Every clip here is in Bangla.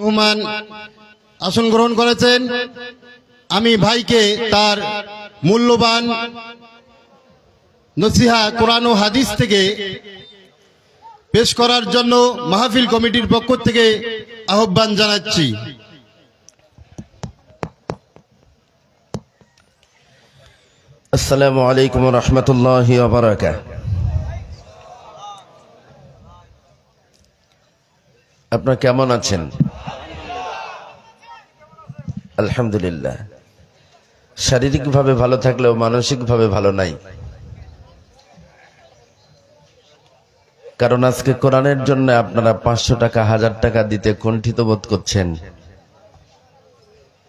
রহমান আসন গ্রহণ করেছেন। আমি ভাইকে তার মূল্যবান নসিহা কোরআন ও হাদিস থেকে পেশ করার জন্য মাহফিল কমিটির পক্ষ থেকে আহ্বান জানাচ্ছি। আসসালামু আলাইকুম ওয়া রাহমাতুল্লাহি ওয়া বারাকাতুহু। আপনারা কেমন আছেন? আলহামদুলিল্লাহ। শারীরিকভাবে ভালো থাকলেও মানসিকভাবে ভালো নাই, কারণ আজকে কোরআনের জন্য আপনারা 500 টাকা 1000 টাকা দিতে কুণ্ঠিত বোধ করছেন,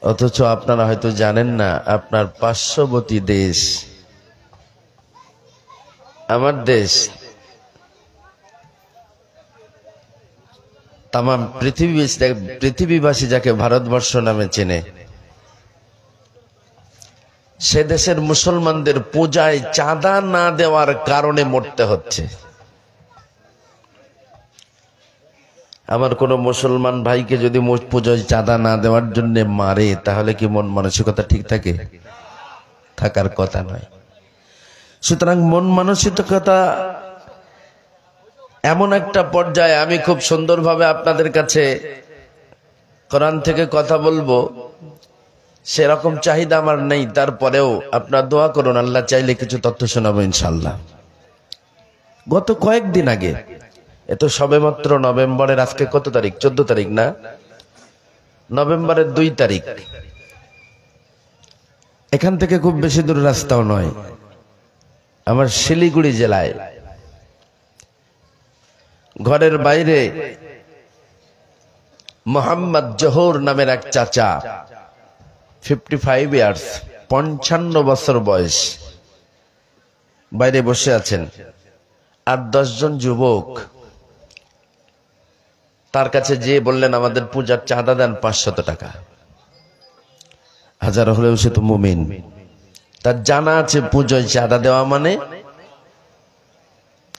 অথচ আপনারা হয়তো জানেন না আপনার পার্শ্ববর্তী দেশ, আমার দেশ, তামাম পৃথিবীবাসী যাকে ভারতবর্ষ নামে চেনে, সে দেশের মুসলমানদের পূজায় চাঁদা না দেওয়ার কারণে মরতে হচ্ছে। আমার কোন মুসলমান ভাইকে যদি পূজায় চাঁদা না দেওয়ার জন্য মারে, তাহলে কি মন মানসিকতা ঠিক থাকে? থাকার কথা নয়। সুতরাং মন মানসিকতা এমন একটা পর্যায়ে, আমি খুব সুন্দরভাবে আপনাদের কাছে কোরআন থেকে কথা বলবো, সেরকম চাহিদা আমার নেই, তারপরেও আপনারা দোয়া করুন, আল্লাহ চাইলে কিছু তথ্য শোনাবো ইনশাআল্লাহ। গত কয়েকদিন আগে, এত সবেমাত্র নভেম্বরের, আজকে কত তারিখ? 14 তারিখ না? নভেম্বরের 2 তারিখ, এখান থেকে খুব বেশি দূর রাস্তাও নয়, আমার শিলিগুড়ি জেলায় ঘরের বাইরে মোহাম্মদ জহুর নামের এক চাচা, 55 ইয়ার্স, 55 বছর বয়স, বাইরে বসে আছেন। আর 10 জন যুবক তার কাছে যেয়ে বললেন, আমাদের পূজার চাঁদা দেন 500 টাকা। হাজার হলেও সে তো মুমিন, তার জানা আছে পূজায় চাঁদা দেওয়া মানে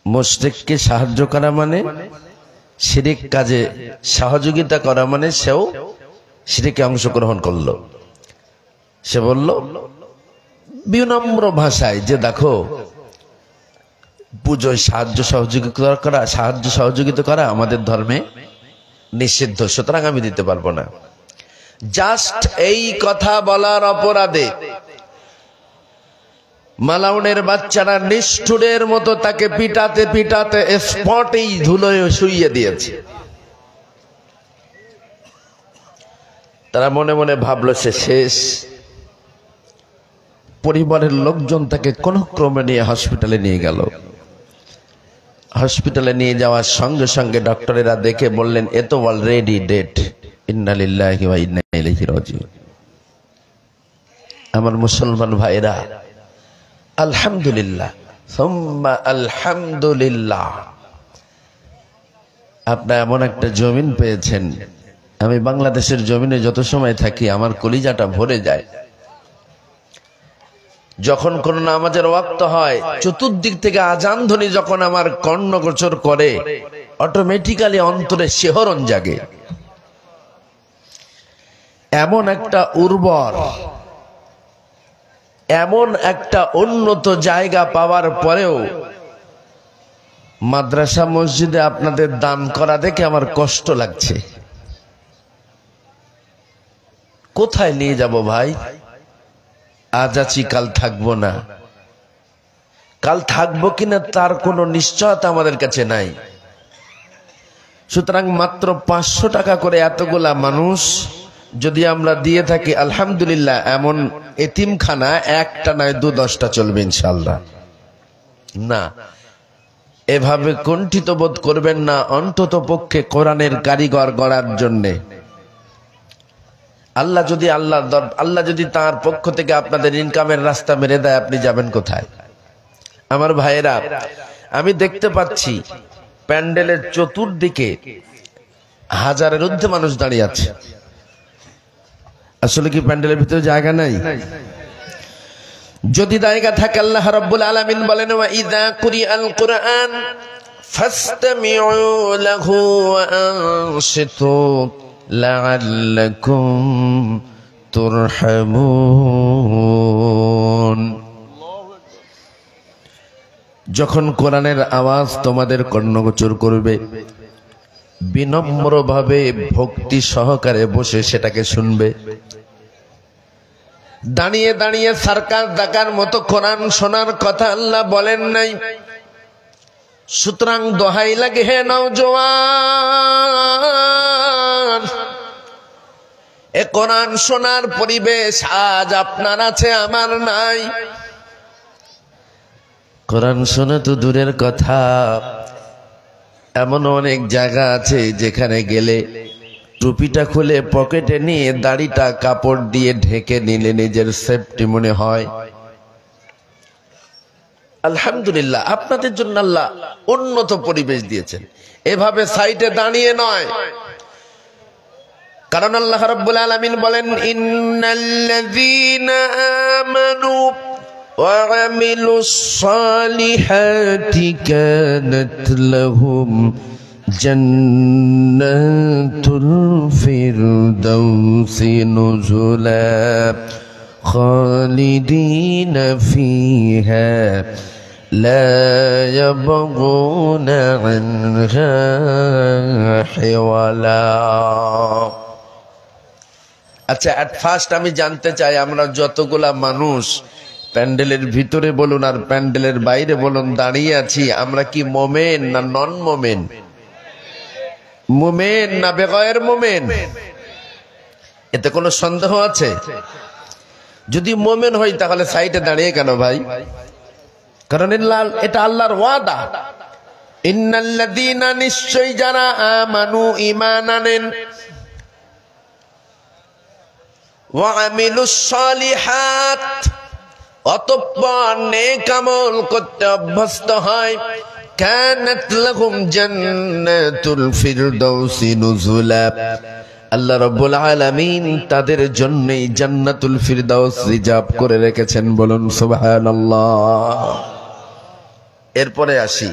মুশরিককে সাহায্য করা, মানে শিরিক কাজে সহযোগিতা করা, মানে সেও শিরিকে অংশগ্রহণ করলো। সে বলল বিনম্র ভাষায় যে, দেখো, পূজায় সাহায্য সহযোগিতা করা আমাদের ধর্মে নিষিদ্ধ, সুতরাং আমি দিতে পারবো না। জাস্ট এই কথা বলার অপরাধে মালাউনের বাচ্চারা নিষ্ঠুরের মতো তাকে পিটাতে পিটাতে স্পটেই ধুলোয় শুইয়ে দিয়েছে। তারা মনে মনে ভাবলো সে শেষ। পরিবারের লোকজন তাকে কোন ক্রমে নিয়ে হসপিটালে নিয়ে গেল। হসপিটালে নিয়ে যাওয়ার সঙ্গে সঙ্গে ডক্টরেরা দেখে বললেন, এ তো অলরেডি ডেড। ইন্না লিল্লাহি ওয়া ইন্না ইলাইহি রাজিউন। আমার মুসলমান ভাইরা, আলহামদুলিল্লাহ, সুম্মা আলহামদুলিল্লাহ, আপনারা এমন একটা জমিন পেয়েছেন। আমি বাংলাদেশের জমিনে যত সময় থাকি আমার কলিজাটা ভরে যায়। যখন কোন নামাজের ওয়াক্ত হয়, চতুর্দিক থেকে আজান ধ্বনি যখন আমার কর্ণগোচর করে, অটোমেটিক্যালি অন্তরে শিহরণ জাগে। এমন একটা উর্বর, এমন একটা উন্নত জায়গা পাওয়ার পরেও মাদ্রাসা মসজিদে আপনাদের দান করা দেখে আমার কষ্ট লাগছে। কোথায় নিয়ে যাব ভাই? আজ আছি, কাল থাকবো না। কাল থাকবো কিনা তার কোনো নিশ্চয়তা আমাদের কাছে নাই। সুতরাং মাত্র 500 টাকা করে এতগুলা মানুষ যদি আমরা দিয়ে থাকি, আলহামদুলিল্লাহ, এমন এতিমখানা একটা নয় 2-10টা চলবে ইনশাআল্লাহ। না, এভাবে কুণ্ঠিত বোধ করবেন না। অন্তত পক্ষে কোরআনের কারিগর গড়ার জন্যে আল্লাহ যদি তার পক্ষ থেকে আপনাদের ইনকামের রাস্তা মেরে দেয়, আপনি যাবেন কোথায়? আমার ভাইয়েরা, আমি দেখতে পাচ্ছি প্যান্ডেলের চতুর্দিকে হাজারের ঊর্ধ্বে মানুষ দাঁড়িয়ে আছে। আসলে কি প্যান্ডেলের ভিতরে জায়গা নাই? যদি জায়গা থাকে, আল্লাহ রাব্বুল আলামিন বলেন, ওয়া ইযা কুরিআল কুরআন ফাসতামিউ লাহু ওয়া আনসিতু لعلكم ترحمون। যখন কোরআনের আওয়াজ তোমাদের কর্ণগোচর করবে, বিনম্রভাবে ভক্তি সহকারে বসে সেটাকে শুনবে। দাঁড়িয়ে দাঁড়িয়ে সার্কাস দেখার মতো কোরআন শোনার কথা আল্লাহ বলেন নাই। সুতরাং দোহাই লাগে হে নওজোয়ান, এ কোরআন শোনার পরিবেশ আজ আপনার আছে, আমার নাই। কোরআন শোনা তো দূরের কথা, এমন অনেক জায়গা আছে যেখানে গেলে টুপিটা খুলে পকেটে নিয়ে দাড়িটা কাপড় দিয়ে ঢেকে নিলে নিজের সেফটি মনে হয়। আলহামদুলিল্লাহ, আপনাদের জন্য আল্লাহ উন্নত পরিবেশ দিয়েছেন। এভাবে সাইডে দাঁড়িয়ে নয়, কারণ আল্লাহ রাব্বুল আলামিন বলেন, ইন্নাল্লাযীনা আমানু ওয়া আমিলুস সালিহাতি কানাত লাহুম জান্নাতুল ফিরদাউসি নুজুলা খালিদিনা ফিহা লা ইয়াবগুনা আনহা হিওয়ালা। আচ্ছা, এট ফার্স্ট আমি জানতে চাই, আমরা যতগুলা মানুষ প্যান্ডেলের ভিতরে বলুন আর প্যান্ডেলের বাইরে বলুন দাঁড়িয়ে আছি, আমরা কি মোমেন না নন মোমেন? মোমেন না বেগয়ের মোমেন? এতে কোনো সন্দেহ আছে? যদি মোমেন হই তাহলে সাইডে দাঁড়িয়ে কেন ভাই? কারণ এটা আল্লাহর ওয়াদা, ইন্নাল্লাযীনা, নিশ্চয় যারা আমানু, ঈমান আনেন, ওয়া আমিলুস সালিহাত, অতঃপর নেক আমল করতে অভ্যস্ত হয়, কানাত লাহুম জান্নাতুল ফিরদাউসি নুজুলা, আল্লাহ রাব্বুল আলামিন তাদের জন্যই জান্নাতুল ফিরদাউস রিজার্ভ করে রেখেছেন। বলুন সুবহানাল্লাহ। এরপরে আসি,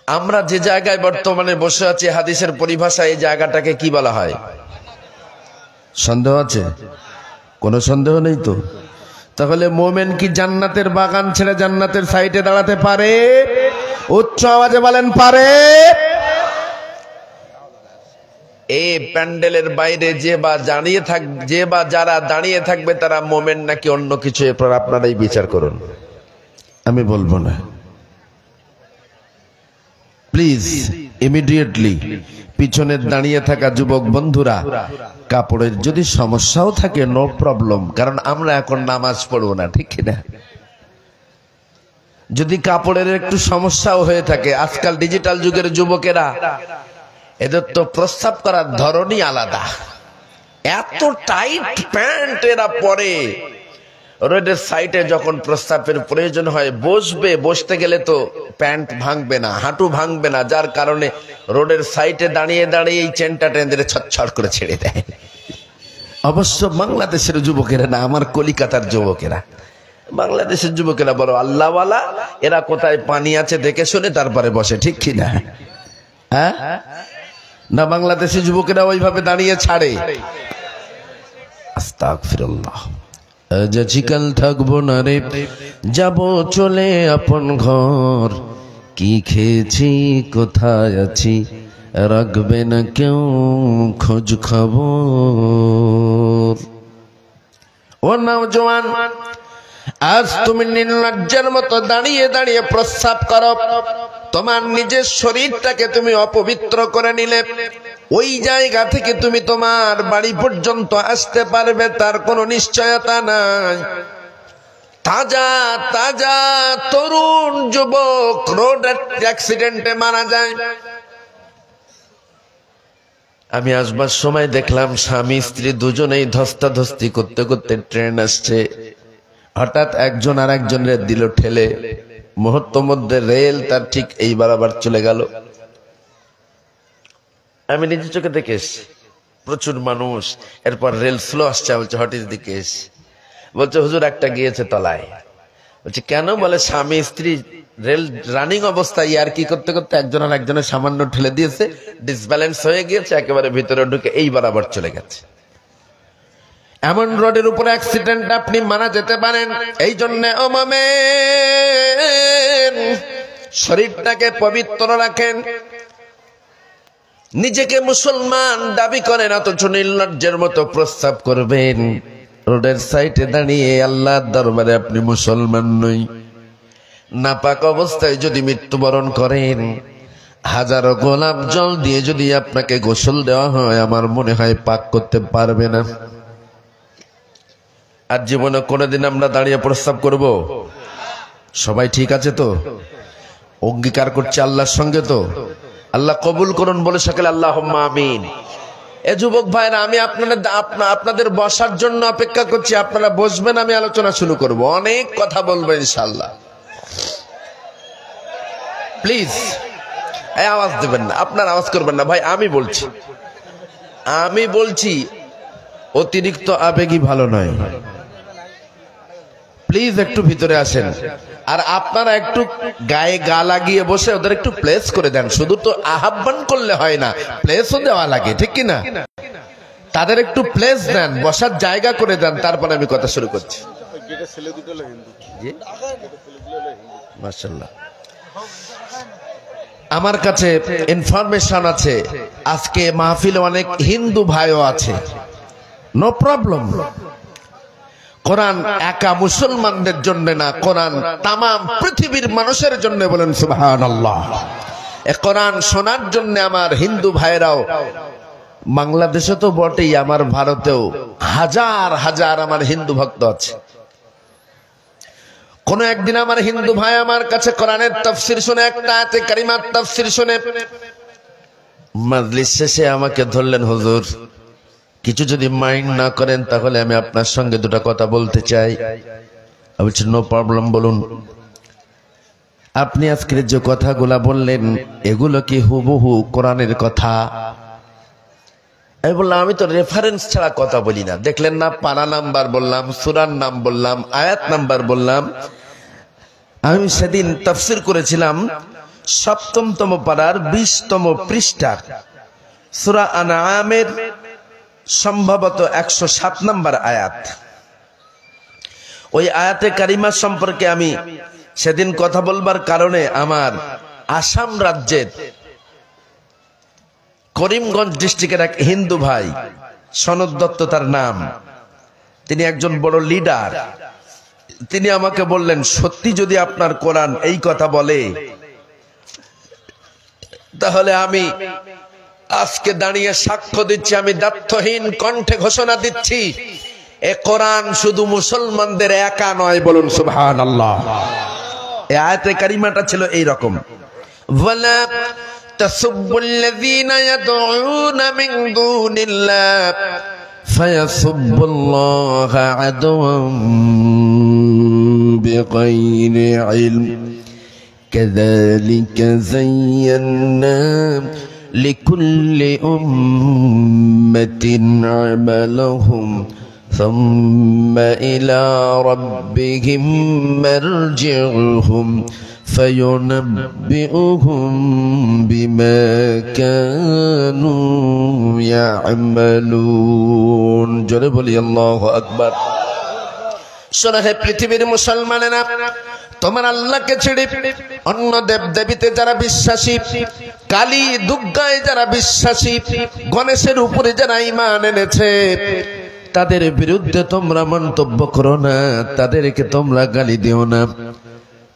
আমরা যে জায়গায় বর্তমানে বসে আছি, হাদিসের পরিভাষায় এই জায়গাটাকে কি বলা হয়? সন্দেহ আছে? কোনো সন্দেহ নেই তো? তাহলে মোমেন কি জান্নাতের বাগান ছেড়ে জান্নাতের সাইডে দাঁড়াতে পারে? উচ্চ আওয়াজে বলেন, পারে? এই প্যান্ডেলের বাইরে যে বা যারা দাঁড়িয়ে থাকবে তারা মোমেন নাকি অন্য কিছু, এরপর আপনারাই বিচার করুন, আমি বলবো না। প্লিজ ইমিডিয়েটলি পিছনে দাঁড়িয়ে থাকা যুবক বন্ধুরা, কাপড়ের যদি সমস্যাও থাকে নো প্রবলেম, কারণ আমরা এখন নামাজ পড়বো না, ঠিক কিনা? যদি কাপড়ের একটু সমস্যাও হয়ে থাকে, আজকাল ডিজিটাল যুগের যুবকেরা, এদের তো প্রস্রাব করার ধরনই আলাদা। এত টাইট প্যান্ট এরা পরে, রোডের সাইডে যখন প্রস্রাবের প্রয়োজন হয় বসতে গেলে তো প্যান্ট ভাঙবে না, হাঁটু ভাঙবে না, যার কারণে রোডের সাইডে দাঁড়িয়ে দাঁড়িয়ে এই চেনটা টেনে ছটছট করে ছেড়ে দেয়। অবশ্য বাংলাদেশের যুবকেরা না, আমার কলিকাতার যুবকেরা, বাংলাদেশের যুবকেরা বড় আল্লাহওয়ালা, এরা কোথায় পানি আছে দেখে শুনে তারপরে বসে, ঠিক কিনা? হ্যাঁ না, বাংলাদেশের যুবকেরা ওইভাবে দাঁড়িয়ে ছাড়ে। আস্তাগফিরুল্লাহ। আজ আছি কাল থাকবো না রে, যাব চলে আপন ঘর, কি খেয়েছি কোথায় আছি রাখবে না কেউ খোঁজ খবর। ও নওজোয়ান, আজ তুমি নির্লজ্জের মতো দাঁড়িয়ে দাঁড়িয়ে প্রস্রাব করো, তোমার নিজের শরীরটাকে তুমি অপবিত্র করে নিলে। ওই জায়গা থেকে তুমি তোমার বাড়ি পর্যন্ত আসতে পারবে তার কোনো নিশ্চয়তা নাই। তাজা তাজা তরুণ যুবক রোড অ্যাক্সিডেন্টে মারা যায়। আমি আসবার সময় দেখলাম স্বামী স্ত্রী দুজনেই ধস্তাধস্তি করতে করতে ট্রেন আসছে, হঠাৎ একজন আর একজনের দিল ঠেলে, মুহূর্ত মধ্যে রেল তার ঠিক এই বরাবর চলে গেল। আমি নিজে চোখে দেখে এসছি, প্রচুর মানুষ। এরপর রেল স্লো আসছে, বলছে হোয়াট ইজ দি কেস? বলছে হুজুর একটা গিয়েছে তলায়। বলছে কেন? বলে স্বামী স্ত্রী রেল রানিং অবস্থায় আর কি করতে করতে একজন আর একজনের সামান্য ঠেলে দিয়েছে, ডিসব্যালেন্স হয়ে গিয়েছে, একেবারে ভিতরে ঢুকে এই বরাবর চলে গেছে। এমন রোডের উপরে অ্যাক্সিডেন্ট আপনি মারা যেতে পারেন। এই জন্য ও মোমেন, শরীরটাকে পবিত্র রাখেন। নিজেকে মুসলমান দাবি করেন, অথচ নির্লজ্জের মতো প্রস্তাব করবেন রোডের সাইডে দাঁড়িয়ে। আল্লাহর দরবারে আপনি মুসলমান নই। নাপাক অবস্থায় যদি মৃত্যুবরণ করেন, হাজারো গোলাপ জল দিয়ে যদি আপনাকে গোসল দেওয়া হয়, আমার মনে হয় পাক করতে পারবে না। আর জীবনে কোনোদিন আমরা দাঁড়িয়ে প্রস্তাব করব? সবাই ঠিক আছে তো? অঙ্গীকার করছে আল্লাহর সঙ্গে তো? আল্লাহ কবুল করুন বলে সকলে আল্লাহুম্মা আমিন। এ যুবক ভাইরা, আমি আপনাদের বসার জন্য অপেক্ষা করছি। আপনারা বসবেন, আমি আলোচনা শুরু করব। অনেক কথা বলবো ইনশাআল্লাহ। প্লিজ আওয়াজ দেবেন না, আপনার আওয়াজ করবেন না ভাই। আমি বলছি অতিরিক্ত আবেগী ভালো নয়। প্লিজ একটু ভিতরে আসেন। আর আপনারা একটু গায়ে গা লাগিয়ে বসে ওদের একটু প্লেস করে দেন। শুধু তো আহ্বান করলে হয় না, প্লেসও দেওয়া লাগে, ঠিক কিনা? তাদের একটু প্লেস দেন, বসার জায়গা করে দেন, তারপরে আমি কথা শুরু করছি। মাশাআল্লাহ, আমার কাছে ইনফরমেশন আছে আজকে মাহফিলে অনেক হিন্দু ভাইও আছে। No problem. কোরআন একা মুসলমানদের জন্য না, কোরআন তামাম পৃথিবীর মানুষের জন্য। বলেন সুবহানাল্লাহ। এই কোরআন শোনার জন্য আমার হিন্দু ভাইরাও বাংলাদেশে তো বটেই, আমার ভারতেও হাজার হাজার আমার হিন্দু ভক্ত আছে। কোন একদিন আমার হিন্দু ভাই আমার কাছে কোরআনের তাফসীর শুনে, একটা আয়াতে কারিমার তাফসীর শুনে মাজলিস শেষে আমাকে ধরলেন, হুজুর কিছু যদি মাইন্ড না করেন তাহলে আমি আপনার সঙ্গে দুটো কথা বলতে চাই। আমি বলছি নো প্রবলেম, বলুন। আপনি আজকের যে কথাগুলা বললেন এগুলো কি হুবহু কোরআনের কথা? আমি বললাম আমি তো রেফারেন্স ছাড়া কথা বলি না। দেখলেন না, পারা নাম্বার বললাম, সূরার নাম বললাম, আয়াত নাম্বার বললাম। আমি সেদিন তাফসীর করেছিলাম ৭ম পারার ২০তম পৃষ্ঠার সূরা আনআমের সম্ভবত ১০৭ নম্বর আয়াত। ওই আয়াতে কারিমা সম্পর্কে আমি সেদিন কথা বলবার কারণে আমার আসাম রাজ্যের করিমগঞ্জ ডিস্ট্রিক্টের এক হিন্দু ভাই, সনদ দত্ত তার নাম, তিনি একজন বড় লিডার। তিনি আমাকে বললেন, সত্যি যদি আপনার কোরআন এই কথা বলে তাহলে আমি আজকে দাঁড়িয়ে সাক্ষ্য দিচ্ছি, আমি দায়িত্বহীন কণ্ঠে ঘোষণা দিচ্ছি, এ কোরআন শুধু মুসলমানদের একা নয়। বলুন সুবহানাল্লাহ। এই আয়াতে কারিমাটা ছিল এই রকম, ওয়ালা তাসুবুল্লাযীনা ইয়াদউনা মিন দুনিল্লাহ ফায়াসুবুল্লাহা আদওয়ান বিগাইরি ইলম কাযালিকা যায়্যানা لكل أمة عملهم ثم إلى ربهم مرجعهم فينبئهم بما كانوا يعملون. جل بولي الله أكبر. শোনা হে পৃথিবীর মুসলমানেরা, তোমার আল্লাহকে ছেড়ে অন্য দেব দেবীতে যারা বিশ্বাসী, কালী দুর্গায় যারা বিশ্বাসী, গণেশের উপরে যারা ঈমান এনেছে, তাদের বিরুদ্ধে তোমরা মন্তব্য করো না, তাদেরকে তোমরা গালি দিও না।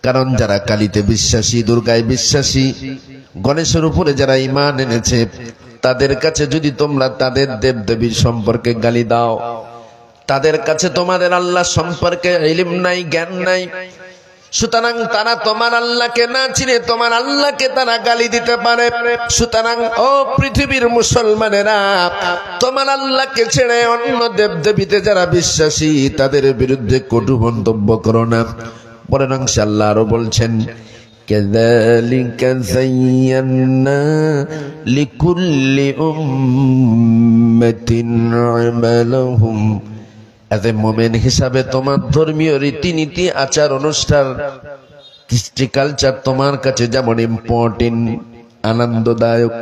কারণ যারা কালীতে বিশ্বাসী, দুর্গায় বিশ্বাসী, গণেশের উপরে যারা ঈমান এনেছে, তাদের কাছে যদি তোমরা তাদের দেব দেবীর সম্পর্কে গালি দাও, তাদের কাছে তোমাদের আল্লাহ সম্পর্কে ইলম নাই, জ্ঞান নাই, সুতরাং তারা তোমার আল্লাহকে না চিনে তোমার আল্লাহকে তারা গালি দিতে পারে। সুতরাং ও পৃথিবীর মুসলমানেরা, তোমার আল্লাহকে ছেড়ে অন্য দেবদেবীতে যারা বিশ্বাসী তাদের বিরুদ্ধে কটু মন্তব্য করো না। পরের অংশে আল্লাহ আরো বলছেন, কাযালিকা যায়্যানা লিকুল্লি উম্মাতিন আমালাহুম এজ এ মোমেন হিসাবে তোমার ধর্মীয় রীতিনীতি, আচার অনুষ্ঠান, কৃষ্টি কালচার তোমার কাছে যেমন ইম্পর্টেন্ট, আনন্দদায়ক,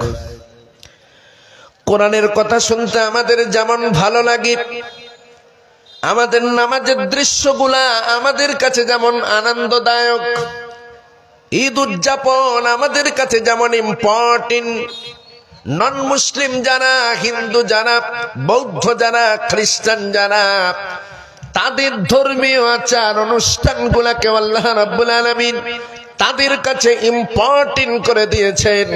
কোরআনের কথা শুনতে আমাদের যেমন ভালো লাগে, আমাদের নামাজের দৃশ্যগুলা আমাদের কাছে যেমন আনন্দদায়ক, ঈদ উদযাপন আমাদের কাছে যেমন ইম্পর্টেন্ট, নন মুসলিম যারা, হিন্দু যারা, বৌদ্ধ যারা, খ্রিস্টান যারা, তাদের ধর্মীয় আচার অনুষ্ঠানগুলাকে আল্লাহ রাব্বুল আলামিন তাদের কাছে ইম্পর্টেন্ট করে দিয়েছেন,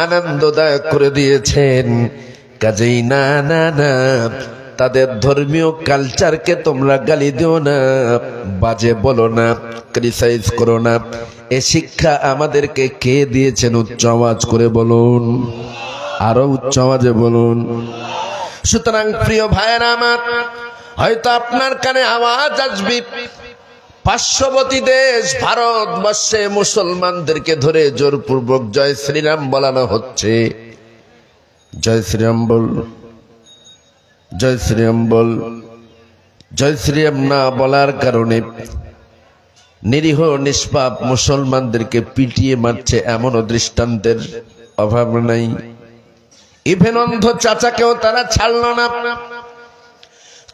আনন্দদায়ক করে দিয়েছেন। কাজেই না না না, তাদের ধর্মীয় কালচারকে তোমরা গালি দিও না, বাজে বলো না, ক্রিটিসাইজ করো না। এ শিক্ষা আমাদেরকে কে দিয়েছেন? উচ্চ আওয়াজ করে বলুন, আরো উচ্চ আওয়াজে বলুন। সুতরাং প্রিয় ভাইয়েরা আমার, হয়তো আপনার কানে আওয়াজ আসবে পার্শ্ববর্তী দেশ ভারতবর্ষে মুসলমানদেরকে ধরে জোরপূর্বক জয় শ্রীরাম বলানো হচ্ছে। জয় শ্রীরাম বল, জয় শ্রীরাম বল। জয় শ্রীরাম না বলার কারণে নিরীহ নিষ্পাপ মুসলমানদেরকে পিটিয়ে মারছে, এমনও দৃষ্টান্তের অভাব নাই। ইভেন অন্ধ চাচাকেও তারা ছাড়ল না।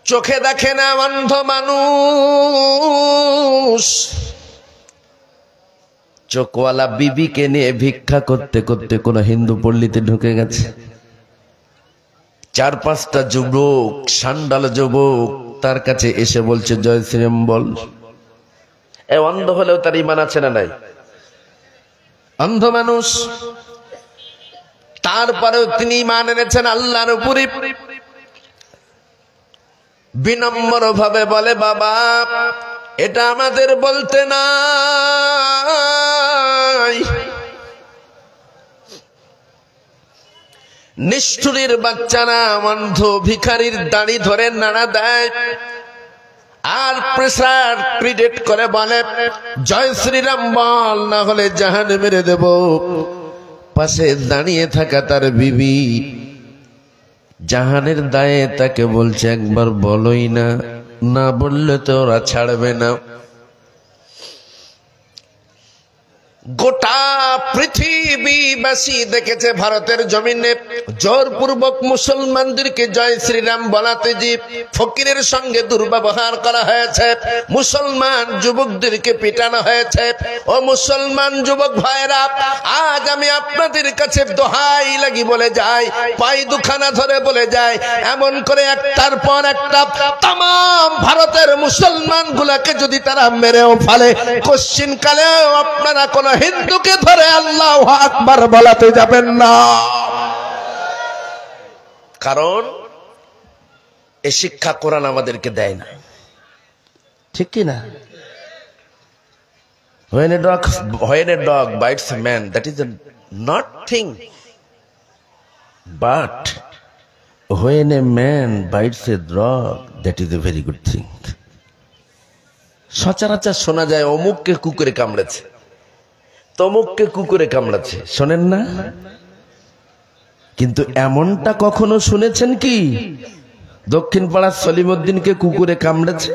চোখে দেখে না অন্ধ মানুষ, চোখওয়ালা বিবিকে নিয়ে ভিক্ষা করতে করতে কোন হিন্দু পল্লীতে ঢুকে গেছে। 4-5টা যুবক, সান্ডাল যুবক তার কাছে এসে বলছে জয় শ্রীরাম বল। এ অন্ধ হলেও তার ঈমান আছে না নাই? অন্ধ মানুষ, তারপরেও তিনি ঈমান এনেছেন আল্লাহর উপরে। বিনম্র ভাবে বলে, বাবা এটা আমাদের বলতে নাই। নিষ্ঠুরের বাচ্চারা অন্ধ ভিখারির দাড়ি ধরে নাড়া দেয় আর প্রেসার ক্রিয়েট করে বলে জয় শ্রীরাম বল, না হলে জাহান্নামে মেরে দেব। পাশে দাঁড়িয়ে থাকা তার বিবি জাহানের দায়ে তাকে বলছে একবার বলোই না, না বললে তো ওরা ছাড়বে না। গোটা পৃথিবীবাসী দেখেছে ভারতের জমিনে জোরপূর্বক মুসলমানদেরকে জয় শ্রীরাম বলাতে যে ফকিরের সঙ্গে দুর্ব্যবহার করা হয়েছে, মুসলমান যুবকদেরকে পিটানো হয়েছে। ও মুসলমান যুবক ভাইরা, আজ আমি আপনাদের কাছে দোহাই লাগি বলে যাই, পাই দুখানা ধরে বলে যাই, এমন করে একটার পর একটা তাম ভারতের মুসলমান গুলাকে যদি তারা মেরেও ফেলে, কোশ্চিন কালেও আপনারা কোন হিন্দুকে ধরে আল্লাহু আকবার বলাতে যাবেন না। কারণ এই শিক্ষা কোরআন আমাদেরকে দেয় না, ঠিক কি না? When a dog bites a man, that is not thing, but when a man bites a dog, that is a very good thing. সচরাচর শোনা যায় অমুককে কুকুরে কামড়েছে, তমুককে কুকুরে কামড়াচ্ছে, শোনেন না? কিন্তু এমনটা কখনো শুনেছেন কি দক্ষিণ পাড়ার সলিমউদ্দিনকে কুকুরে কামড়েছে,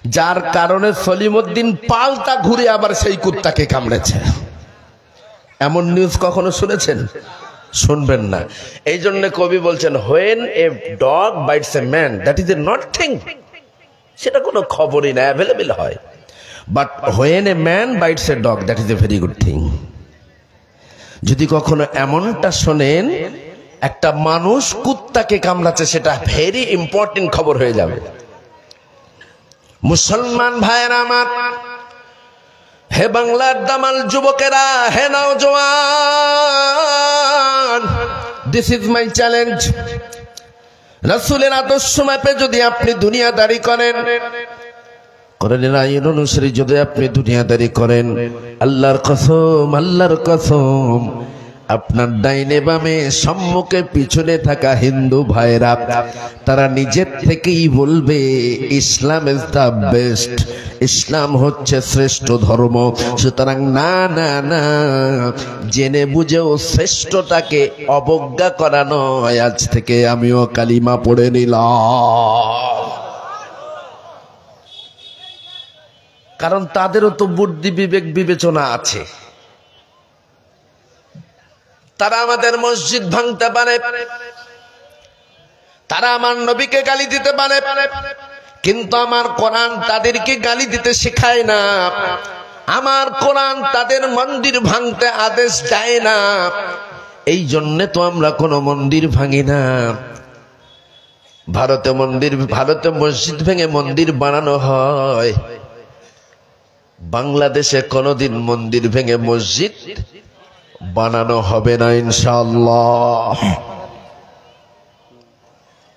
যার কারণে সলিমউদ্দিন পাল্টা ঘুরে আবার সেই কুত্তাকে কামড়েছে? এমন নিউজ কখনো শুনেছেন? শুনবেন না। এই জন্য কবি বলছেন when a dog bites a man, that is a not thing, সেটা কোনো খবরই না, অ্যাভেলেবল হয়। But when a man bites a dog, that is a very good thing. যদি কখনো এমনটা শোনেন একটা মানুষ কুত্তাকে কামড়াচ্ছে, সেটা ভেরি ইম্পর্টেন্ট খবর হয়ে যাবে। মুসলমান ভাইয়েরা আমার, হে বাংলার দামাল যুবকেরা, হে নওজওয়ান, দিস ইজ মাই চ্যালেঞ্জ। রাসূলের আদর্শ মাপে যদি আপনি দুনিয়াদারি করেন, কোরআনের আইন অনুসারে যদি আপনি দুনিয়াদারি করেন, আল্লাহর কসম, আল্লাহর কসম, আপনার ডাইনে বামে সম্মুখে পিছনে থাকা হিন্দু ভাইরা তারা নিজের থেকেই বলবে ইসলাম ইজ দ্য বেস্ট, ইসলাম হচ্ছে শ্রেষ্ঠ ধর্ম। সুতরাং না না না, জেনে বুঝেও শ্রেষ্ঠটাকে অবজ্ঞা করা নয়। আজ থেকে আমিও কালিমা পড়ে নিলাম। কারণ তাদেরও তো বুদ্ধি বিবেক বিবেচনা আছে। তারা আমাদের মসজিদ ভাঙতে পারে, তারা আমার নবীকে গালি দিতে পারে, কিন্তু আমার কোরআন তাদেরকে গালি দিতে শেখায় না। আমার কোরআন তাদের মন্দির ভাঙতে আদেশ দেয় না। এই জন্য তো আমরা কোনো মন্দির ভাঙি না। ভারতে মসজিদ ভেঙে মন্দির বানানো হয়, বাংলাদেশে কোনোদিন মন্দির ভেঙে মসজিদ বানানো হবে না ইনশাআল্লাহ।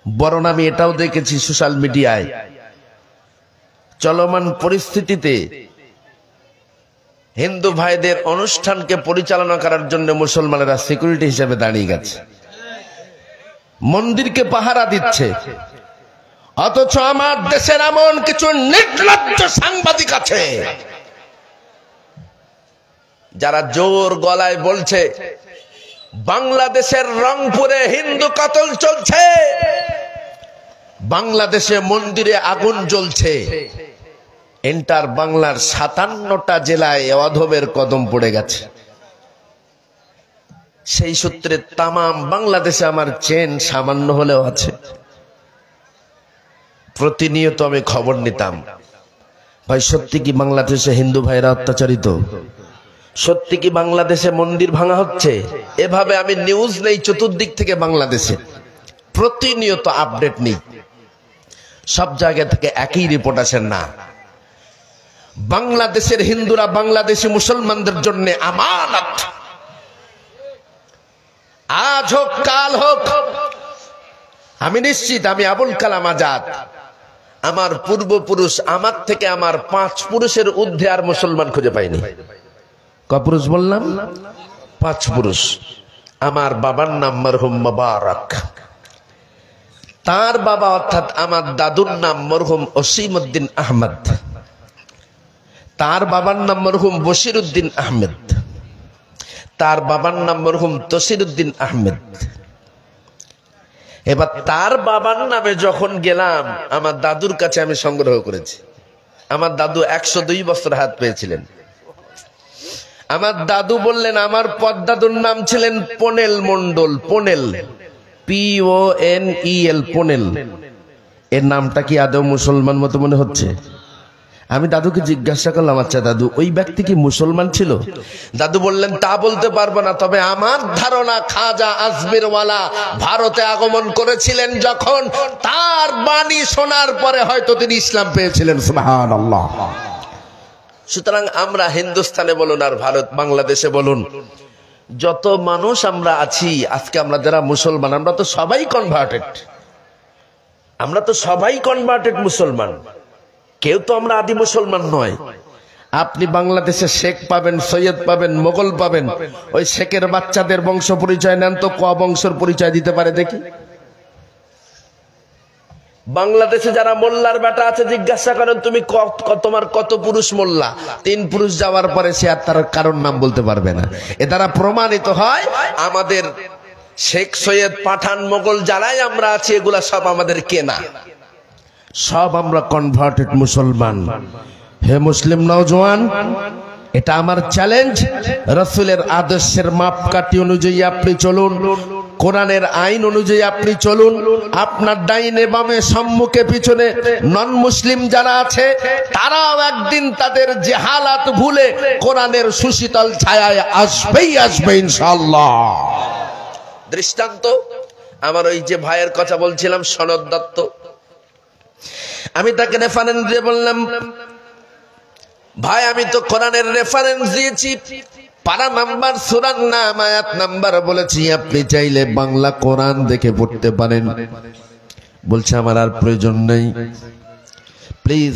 বরং আমি এটাও দেখেছি সোশ্যাল মিডিয়ায়, চলমান পরিস্থিতিতে হিন্দু ভাইদের অনুষ্ঠানকে পরিচালনা করার জন্য মুসলমানেরা সিকিউরিটি হিসেবে দাঁড়িয়ে গেছে, মন্দিরকে পাহারা দিচ্ছে। অথচ আমার দেশের এমন কিছু নির্লজ্জ সাংবাদিক আছে যারা জোর গলায় বলছে বাংলাদেশের রংপুরে হিন্দু কতল চলছে, বাংলাদেশে মন্দিরে আগুন জ্বলছে। এন্টার বাংলার 57টা জেলায় অধবের কদম পড়ে গেছে। সেই সূত্রে তামাম বাংলাদেশে আমার চেন সামান্য হলেও আছে। প্রতিনিয়ত আমি খবর নিতাম, ভাই সত্যি কি বাংলাদেশে হিন্দু ভাইরা অত্যাচারিত, সত্যি কি বাংলাদেশে মন্দির ভাঙা হচ্ছে? এভাবে আমি নিউজ নেই চতুর্দিক থেকে বাংলাদেশে, প্রতিনিয়ত আপডেট নেই। সব জায়গা থেকে একই রিপোর্ট আসেন না। বাংলাদেশের হিন্দুরা বাংলাদেশি মুসলমানদের জন্য আমানত। আজ হোক কাল হোক, আমি নিশ্চিত আমি আবুল কালাম আজাদ, আমার পূর্বপুরুষ, আমার থেকে আমার 5 পুরুষের ঊর্ধ্বে আর মুসলমান খুঁজে পাইনি। ক পুরুষ বললাম? 5 পুরুষ। আমার বাবার নাম মরহুম মোবারক, তার বাবা অর্থাৎ আমার দাদুর নাম মরহুম অসীমউদ্দিন আহমদ, তার বাবার নাম মরহুম বশিরউদ্দিন আহমেদ, তার বাবার নাম মরহুম তসিরউদ্দিন আহমেদ। এবার তার বাবার নামে যখন গেলাম, আমার দাদুর কাছে আমি সংগ্রহ করেছি। আমার দাদু 102 বছর হায়াত পেয়েছিলেন। আমার দাদু বললেন, আমার পদ্দাদুর নাম ছিলেন পনেল মন্ডল, পনেল, PONEL, পনেল। এর নামটা কি আদৌ মুসলমান মতো মনে হচ্ছে? আমি দাদুকে জিজ্ঞাসা করলাম, আচ্ছা দাদু, ওই ব্যক্তি কি মুসলমান ছিল? দাদু বললেন, তা বলতে পারবো না, তবে আমার ধারণা খাজা আজমিরওয়ালা ভারতে আগমন করেছিলেন যখন, তার বাণী শোনার পরে হয়তো তিনি ইসলাম পেয়েছিলেন। সুবহানাল্লাহ। সুতরাং আমরা হিন্দুস্তানে বলুন আর বাংলাদেশে বলুন, যত মানুষ আমরা আছি আজকে, আমরা যারা মুসলমান, আমরা তো সবাই কনভার্টেড, আমরা তো সবাই কনভার্টেড মুসলমান। কেউ তো আমরা আদি মুসলমান নয়। আপনি বাংলাদেশে শেখ পাবেন, সৈয়দ পাবেন, মোগল পাবেন। ওই শেখের বাচ্চাদের বংশ পরিচয় নেন তো, ক বংশের পরিচয় দিতে পারে দেখি। বাংলাদেশে যারা মোল্লার বেটা আছে, জিজ্ঞাসা করেন তুমি তোমার কত পুরুষ মোল্লা? 3 পুরুষ যাওয়ার পরে সে আর তার কারোর নাম বলতে পারবে না। এ দ্বারা প্রমাণিত হয় আমাদের শেখ, সৈয়দ, পাঠান, মোগল যারাই আমরা আছি, এগুলা সব আমাদের কেনা, সব আমরা কনভার্টেড মুসলমান। হে মুসলিম নওজোয়ান, এটা আমার চ্যালেঞ্জ। রাসূলের আদর্শের মাপকাঠি অনুযায়ী আপনি চলুন, কোরআনের আইন অনুযায়ী আপনি চলুন। আপনার ডাইনে বামে সম্মুখে পিছনে নন মুসলিম যারা আছে, তারাও একদিন তাদের জেহালাত ভুলে কোরআনের সুশীতল ছায়ায় আসবে ইনশাআল্লাহ। দৃষ্টান্ত আমার ওই যে ভাইয়ের কথা বলছিলাম, সনদ দত্ত, আমি তাকে রেফারেন্স দিয়ে বললাম, ভাই আমি তো কোরআনের রেফারেন্স দিয়েছি, পারা নাম্বার, সূরার নাম, আয়াত নাম্বার বলেছি, আপনি চাইলে বাংলা কোরআন দেখে পড়তে পারেন। বলছে আমার আর প্রয়োজন নেই, please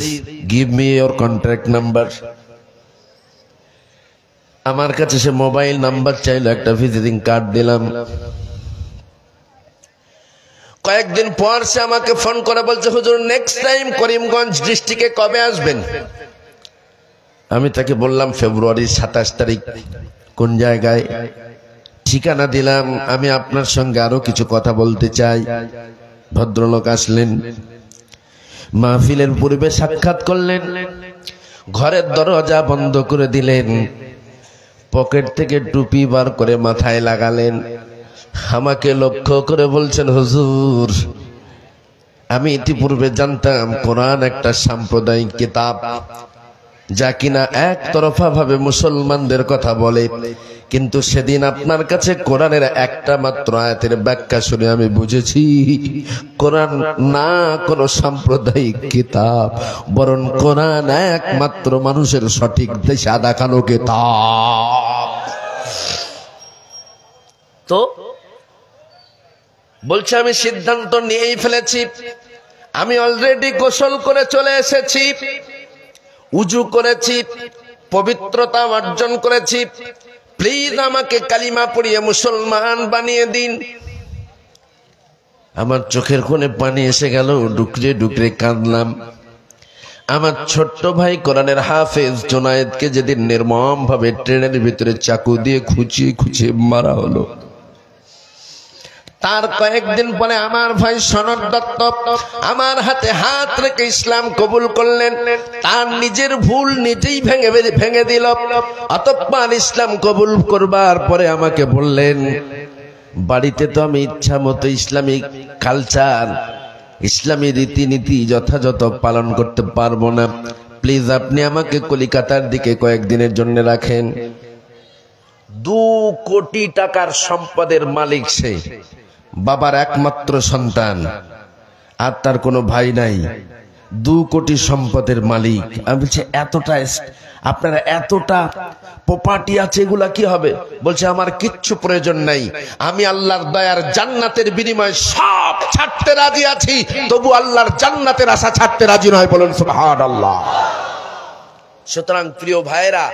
give me your contact number. আমার কাছে সে মোবাইল নাম্বার চাইলো, একটা ভিজিটিং কার্ড দিলাম। কয়েকদিন পর সে আমাকে ফোন করে বলছে, হুজুর নেক্সট টাইম করিমগঞ্জ ডিস্ট্রিক্টে কবে আসবেন? আমি তাকে বললাম ফেব্রুয়ারি 27 তারিখ। কোন জায়গায়? ঠিকানা দিলাম। আমি আপনার সঙ্গে আরো কিছু কথা বলতে চাই। ভদ্রলোক আসলেন, মাহফিলের পূর্বে সাক্ষাৎ করলেন। ঘরের দরজা বন্ধ করে দিলেন, পকেট থেকে টুপি বার করে মাথায় লাগালেন, আমাকে লক্ষ্য করে বলছেন, হুজুর আমি ইতিপূর্বে জানতাম কোরআন একটা সাম্প্রদায়িক কিতাব, যা কিনা একতরফা ভাবে মুসলমানদের কথা বলে, কিন্তু সেদিন আপনার কাছে কোরআনের একটা মাত্র আয়াতের ব্যাখ্যা শুনে আমি বুঝেছি কোরআন না কোনো সাম্প্রদায়িক কিতাব, বরং কোরআন একমাত্র মানুষের সঠিক দিশা দেখানো কিতাব। তো বলছে আমি সিদ্ধান্ত নিয়েই ফেলেছি, আমি অলরেডি গোসল করে চলে এসেছি, উজু করেছি, পবিত্রতা অর্জন করেছি, প্লিজ আমাকে কালিমা পড়িয়ে মুসলমান বানিয়ে দিন। আমার চোখের কোণে পানি এসে গেল, ডুকরে ডুকরে কাঁদলাম। আমার ছোট্ট ভাই কোরআনের হাফেজ জোনায়েদকে যেদিন নির্মম ভাবে ট্রেনের ভিতরে চাকু দিয়ে খুঁচিয়ে খুঁচিয়ে মারা হলো, তার কয়েকদিন পরে আমার ভাই সনদ দত্ত আমার হাতে হাত রেখে ইসলাম কবুল করলেন। তার নিজের ভুল নিজেই ভেঙে দিল। অতঃপর ইসলাম কবুল করবার পরে আমাকে বললেন, বাড়িতে তো আমি ইচ্ছা মতো ইসলামিক কালচার, ইসলামী রীতিনীতি যথাযথ পালন করতে পারবো না, প্লিজ আপনি আমাকে কলিকাতার দিকে কয়েকদিনের জন্য রাখেন। 2 কোটি টাকার সম্পদের মালিক সে, বাবার একমাত্র সন্তান, আর তার কোনো ভাই নাই, 2 কোটি সম্পদের মালিক। আমি বলছি এতটা আপনারা এতটা প্রপার্টি আছে, এগুলা কি হবে? বলছে আমার কিচ্ছু প্রয়োজন নাই, আমি আল্লাহর দয়ার জান্নাতের বিনিময়ে সব ছাড়তে রাজি আছি, তবু আল্লাহর জান্নাতের আশা ছাড়তে রাজি নয়। বলুন সুবহানাল্লাহ। সুতরাং প্রিয় ভাইরা,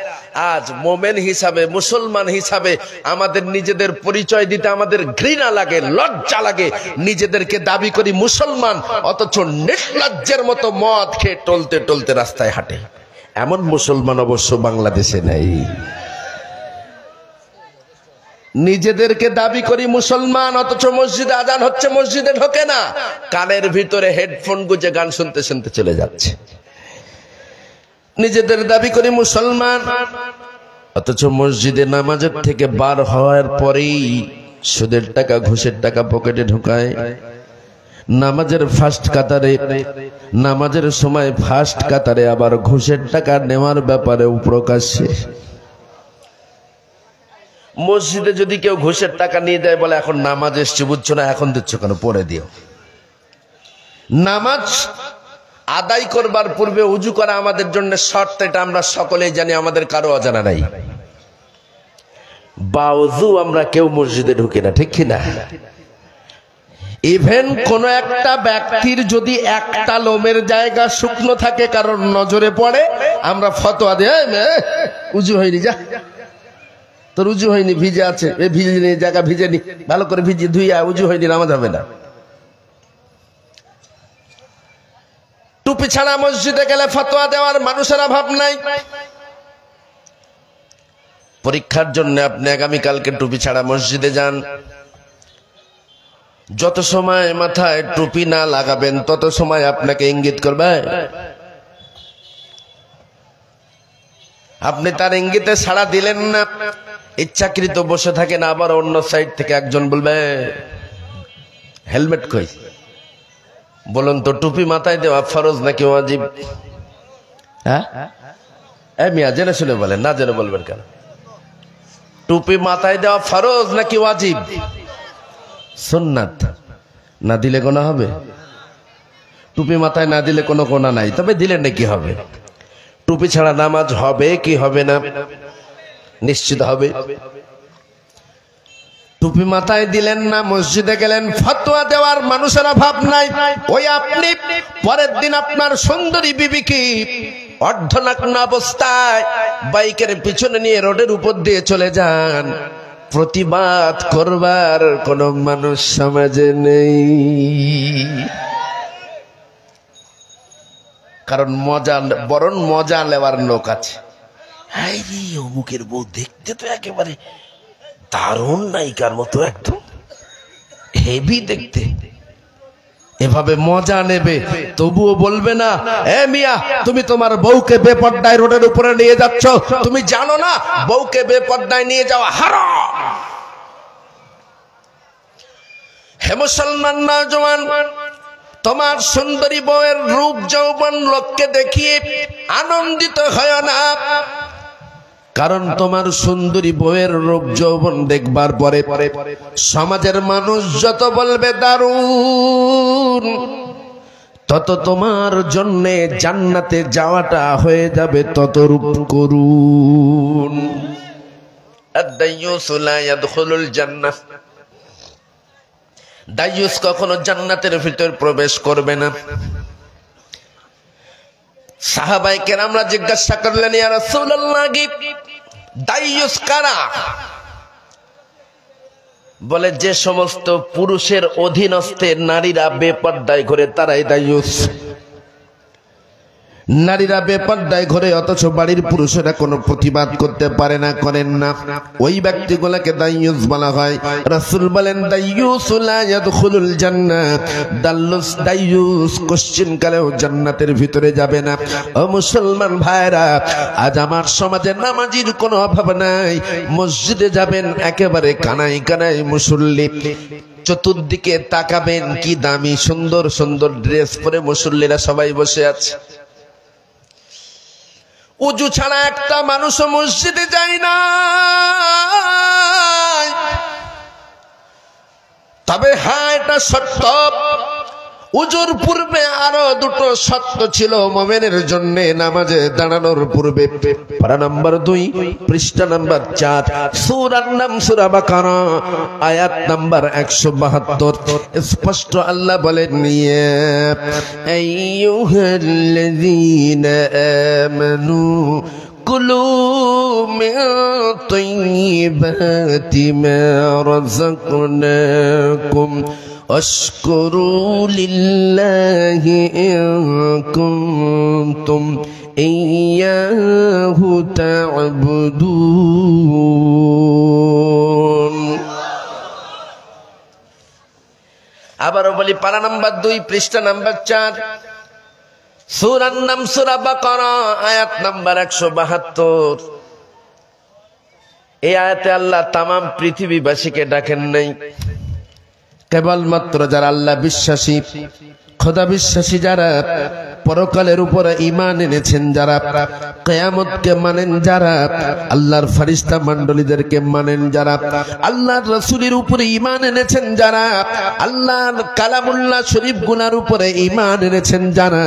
আজ মোমেন হিসাবে, মুসলমান হিসাবে আমাদের নিজেদের পরিচয় দিতে আমাদের ঘৃণা লাগে, লজ্জা লাগে। নিজেদেরকে দাবি করি মুসলমান, অথচ নির্লজ্জের মতো মদ খেয়ে টলতে টলতে রাস্তায় হাঁটে। এমন মুসলমান অবশ্য বাংলাদেশে নেই। নিজেদেরকে দাবি করি মুসলমান, অথচ মসজিদে আজান হচ্ছে, মসজিদে ঢোকে না, কানের ভিতরে হেডফোন গুঁজে গান শুনতে শুনতে চলে যাচ্ছে। নিজেদের দাবি করি মুসলমান, অথচ মসজিদে নামাজের থেকে বার হওয়ার পরেই সুদের টাকা, ঘুষের টাকা পকেটে ঢুকায়। নামাজের ফার্স্ট কাতারে, নামাজের সময় ফার্স্ট কাতারে আবার ঘুষের টাকা নেওয়ার ব্যাপারেও প্রকাশ্যে। মসজিদে যদি কেউ ঘুষের টাকা নিয়ে যায়, বলে এখন নামাজ এসছে, বুঝছো না, এখন দিচ্ছ কেন, পরে দিও। নামাজ আদায় করবার পূর্বে উজু করা আমাদের জন্য শর্ত, এটা আমরা সকলেই জানি, আমাদের কারো অজানা নাই। বাউযু আমরা কেউ মসজিদে ঢুকি না, ঠিক কিনা? ইভেন কোন একটা ব্যক্তির যদি একটা লোমের জায়গা শুকনো থাকে, কারণ নজরে পড়ে, আমরা ফতোয়া দিই, উজু হয়নি, যা তোর উজু হয়নি, ভিজে আছে, ভিজে জায়গা ভিজে নি, ভালো করে ভিজে ধুইয়া, উজু হয়নি, নামাজ হবে না। টুপি ছাড়া মসজিদে গেলে ফতোয়া দেওয়ার মানুষের অভাব নাই। পরীক্ষার জন্য আপনি আগামীকালকে টুপি ছাড়া মসজিদে যান, যত সময় মাথায় টুপি না লাগাবেন তত সময় আপনাকে ইঙ্গিত করবে। আপনি তার ইঙ্গিতে সাড়া দিলেন না, ইচ্ছাকৃত বসে থাকেন, আবার অন্য সাইড থেকে একজন বলবে হেলমেট কই? বলুন তো, টুপি মাথায় দেওয়া ফরজ নাকি ওয়াজিব? হ্যাঁ মিয়া, জেনে শুনে বলেন, না জেনে বলবেন কেন? টুপি মাথায় দেওয়া ফরজ নাকি ওয়াজিব? সুন্নাত। না দিলে গোনা হবে? টুপি মাথায় না দিলে কোনো গোনা নাই, তবে দিলে নাকি হবে? টুপি ছাড়া নামাজ হবে কি হবে না? নিশ্চিত হবে। টুপি মাথায় দিলেন না, মসজিদে গেলেন, ফতোয়া দেওয়ার মানুষের অভাব নাই। ওই আপনি পরের দিন আপনার সুন্দরী বিবিকে অর্ধনগ্ন অবস্থায় বাইকের পিছনে নিয়ে রোডের উপর দিয়ে চলে যান, প্রতিবাদ করবার কোন মানুষ সমাজে নেই। কারণ বরং মজা নেওয়ার লোক আছে। অমুকের বউ দেখতে তো একেবারে দারুণ নায়িকার মতো, একদম হেভি দেখতে, এভাবে মজা নেবে, তবুও বলবে না এ মিয়া তুমি তোমার বউকে বেপর্দায় রোডের উপরে নিয়ে যাচ্ছ, তুমি জানো না বউকে বেপর্দায় নিয়ে যাওয়া হারাম। হে মুসলমান নওজোয়ান, তোমার সুন্দরী বউয়ের রূপ যৌবন লোককে দেখিয়ে আনন্দিত হয় না, কারণ তোমার সুন্দরী বউয়ের রূপ যৌবন দেখবার পরে সমাজের মানুষ যত বলবে দারুণ, তত তোমার জন্যে জান্নাতে যাওয়াটা হয়ে যাবে তত রূপ করুন। আদ-দাইয়ুস লা ইয়াদখুলুল জান্নাহ, দাইয়ুস কখনো জান্নাতের ভিতর প্রবেশ করবে না। সাহাবায়ে কেরামরা জিজ্ঞাসা করলেন, ইয়া রাসূলুল্লাহ দাইয়ুস কারা? বলে যে সমস্ত পুরুষের অধীনস্থে নারীরা বেপর্দায় ঘোরে তারাই দাইয়ুস। নারীরা বেপর্দায় ঘোরে অথচ বাড়ির পুরুষেরা কোনো প্রতিবাদ করতে পারে না, করেন না, ওই ব্যক্তিগুলোকে দাইয়ুস বলা হয়। রাসূল বলেন দাইয়ুস লা ইয়াদখুলুল জান্নাহ, দাইয়ুস কোশ্চিন কালেও জান্নাতের ভিতরে যাবে না। ও মুসলমান ভাইরা, আজ আমার সমাজে নামাজির কোনো অভাব নাই, মসজিদে যাবেন একেবারে কানাই কানাই মুসল্লি, চতুর্দিকে তাকাবেন কি দামি সুন্দর সুন্দর ড্রেস পরে মুসল্লিরা সবাই বসে আছে। উজু ছাড়া একটা মানুষও মসজিদে যায় না। তবে হ্যাঁ, এটা সত্য, উজুর পূর্বে আরো দুটো শর্ত ছিল মুমিনের জন্য নামাজে দাঁড়ানোর পূর্বে। পারা নাম্বার 2, পৃষ্ঠা নাম্বার 4, সূরার নাম সূরা বাকারা, আয়াত নাম্বার 172। স্পষ্ট আল্লাহ বলেন, ইয়া আইয়ুহাল্লাযীনা আমানু কুলু মিন তাইয়্যিবাতি মা রাযাকনাকুম واشكروا لله إن كنتم إياه تعبدون। আবারও বলি, পারা নাম্বার 2, পৃষ্ঠা নাম্বার 4, সূরার নাম সূরা বাকারা, আয়াত নাম্বার 172। এই আয়াতে আল্লাহ তামাম পৃথিবীবাসীকে ডাকেন নাই, কেবলমাত্র যারা আল্লাহ বিশ্বাসী, খোদা বিশ্বাসী, যারা পরকালের উপরে ঈমান এনেছেন, যারা কিয়ামতকে মানেন, যারা আল্লাহর ফেরেশতা মণ্ডলীদেরকে মানেন, যারা আল্লাহর রাসূলের উপরে ঈমান এনেছেন, যারা আল্লাহর কালামুল্লাহ শরীফ গুনার উপরে ঈমান এনেছেন, যারা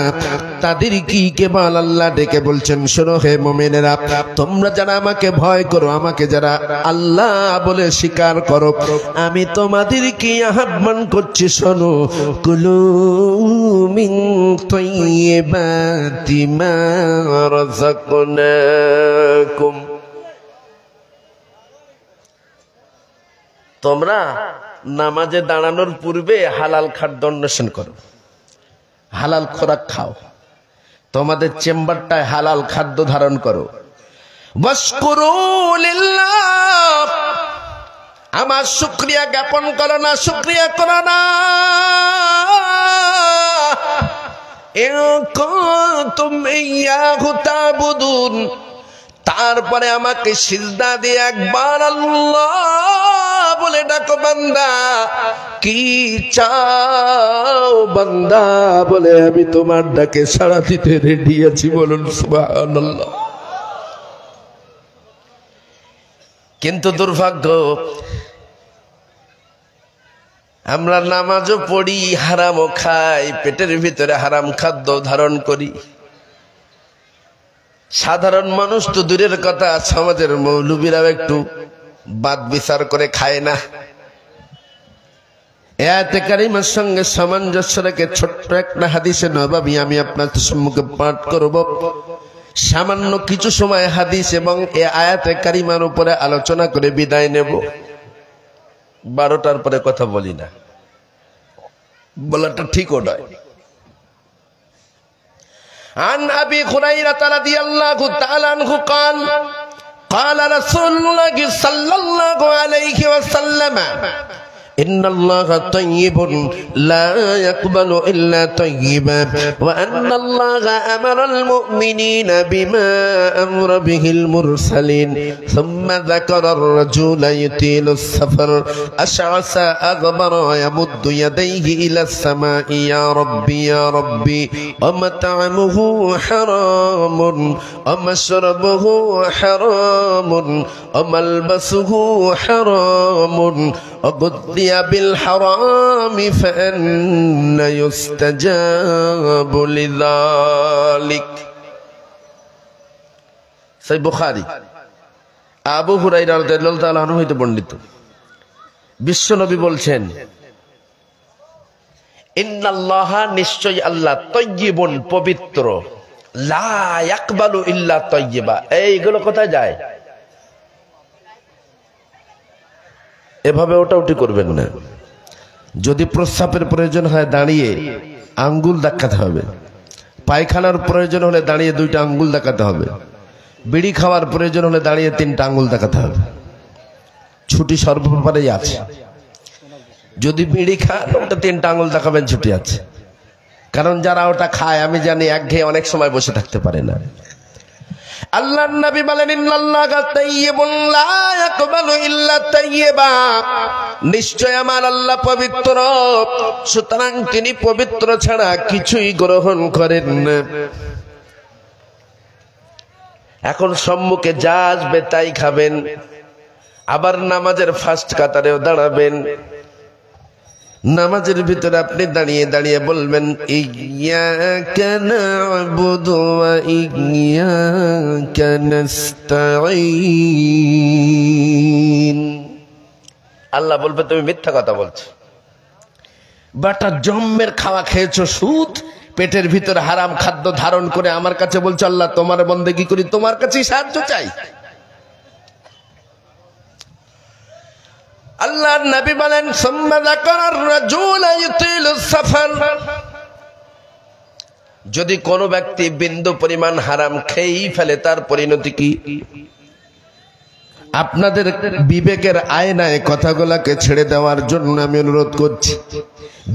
তাদের কি কেবল আল্লাহ ডেকে বলছেন, শোনো হে মুমিনেরা, তোমরা যারা আমাকে ভয় করো, আমাকে যারা আল্লাহ বলে স্বীকার করো, আমি তোমাদেরকে আহ্বান করছি, শোনো, কুলু মিন তাইয়্যিবাতি মা রাযাকনাকুম, তোমরা নামাজে দাঁড়ানোর পূর্বে হালাল খাদ্য অন্বেষণ করো, হালাল খোরাক খাও, তোমাদের চেম্বারটায় হালাল খাদ্য ধারণ করো। ওয়াশকুরু লিল্লাহ, আমার শুকরিয়া জ্ঞাপন করো না, শুকরিয়া করো না। ইন কুনতুম ইয়্যাহু তা'বুদুন, তারপরে আমাকে সিজদা দিয়ে একবার আল্লাহ বলে ডাকো, বান্দা কি চাও বান্দা বলে আমি তোমার ডাকে সাড়া দিতে রেডি আছি, বলুন সুবহানাল্লাহ। কিন্তু দুর্ভাগ্য, আমরা নামাজও পড়ি, হারামও খাই, পেটের ভিতরে হারাম খাদ্য ধারণ করি। সাধারণ মানুষ তো দূরের কথা, সমাজের মৌলবীরাও একটু বাদ বিচার করে খায় না। আয়াতে কারিমার সঙ্গে সামঞ্জস্য রেখে ছোট্ট একটা হাদিসে নববী আমি আপনাদের সম্মুখে পাঠ করব। সামান্য কিছু সময় হাদিস এবং এই আয়াতে কারিমার উপরে আলোচনা করে বিদায় নেব। 12টার পরে কথা বলি না, বলাটা ঠিকও নয়। عن أبي هريرة رضي الله تعالى عنه قال قال رسول الله صلى الله عليه وسلم ইন্নাল্লাহা তাইয়্যিবুন লা ইয়াকবালু ইল্লা তাইয়্যিবা ওয়া আন্নাল্লাহা আমারাল মুমিনিনা বিমা আমরা বিহিল মুরসালিন সুম্মা যাকারার রাজুলা ইউতিলুস সাফার আশআসা আগবারা ইয়ামুদ্দু ইয়াদাইহি ইলাস সামাই ইয়া রাব্বি ওয়া মাত'আমুহু হারামুন ওয়া মাশরাবুহু হারামুন ওয়া মালবাসুহু হারামুন وغذي بالحرام فأنى يستجاب لذلك সহিহ বুখারী আবু হুরায়রা রাদিয়াল্লাহু তাআলা আনহু হইতে বর্ণিত বিশ্ব নবী বলছেন ইন্নাল্লাহা নিশ্চয় আল্লাহ তাইয়্যিবুন পবিত্র লা ইয়াকবালু ইল্লা তাইয়্যিবা এইগুলো কোথায় যায় এভাবে ওটাউটি করবেন না যদি প্রস্রাবের প্রয়োজন হয় দাঁড়িয়ে আঙ্গুল দেখাতে হবে পায়খানার প্রয়োজন হলে দাঁড়িয়ে দুইটা আঙ্গুল দেখাতে হবে বিড়ি খাওয়ার প্রয়োজন হলে দাঁড়িয়ে তিনটা আঙ্গুল দেখাতে হবে ছুটি সর্বব্যাপারেই আছে যদি বিড়ি খান ওটা তিনটা আঙ্গুল দেখাবেন ছুটি আছে কারণ যারা ওটা খায় আমি জানি একঘেয়ে অনেক সময় বসে থাকতে পারে না আল্লাহর নবী বলেন ইন্নাল্লাহা তাইয়্যিবুন লা ইয়াকবালু ইল্লা তাইয়্যিবা নিশ্চয় আমার আল্লাহ পবিত্র সুতরাং তিনি পবিত্র ছাড়া কিছুই গ্রহণ করেন না এখন সম্মুখে যা আসবে তাই খাবেন আবার নামাজের ফার্স্ট কাতারেও দাঁড়াবেন নামাজের ভিতরে আপনি দাঁড়িয়ে দাঁড়িয়ে বলবেন ইয়্যাকা না'বুদু ওয়া ইয়্যাকা নাস্তাঈন আল্লাহ বলবে তুমি মিথ্যা কথা বলছো বাটা জম্মের খাওয়া খেয়েছো সুদ পেটের ভিতরে হারাম খাদ্য ধারণ করে আমার কাছে বলছো আল্লাহ তোমার বন্দেগী করি তোমার কাছেই সাহায্য চাই আল্লাহর নবী বলেন সুম্মা যাকারার রাজুলা ইউতিলুস সাফার যদি কোনো ব্যক্তি বিন্দু পরিমাণ হারাম খেয়েই ফেলে তার পরিণতি কি আপনাদের বিবেকের আয়নায় কথাগুলোকে ছেড়ে দেওয়ার জন্য আমি অনুরোধ করছি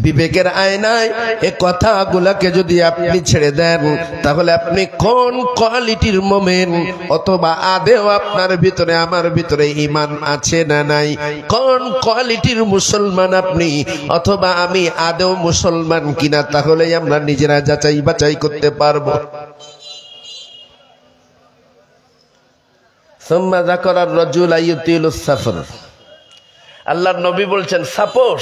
বিবেকের আয়নায় এই কথাগুলোকে যদি আপনি ছেড়ে দেন তাহলে আপনি কোন কোয়ালিটির মুমিন অথবা আদেও আপনার ভিতরে আমার ভিতরে ঈমান আছে না নাই কোন কোয়ালিটির মুসলমান আপনি অথবা আমি আদেও মুসলমান কিনা তাহলেই আমরা নিজেরা যাচাই বাছাই করতে পারবো সুম্মা যাকারার রাজুলা ইউতিলুস সাফর আল্লাহর নবী বলছেন সাপোজ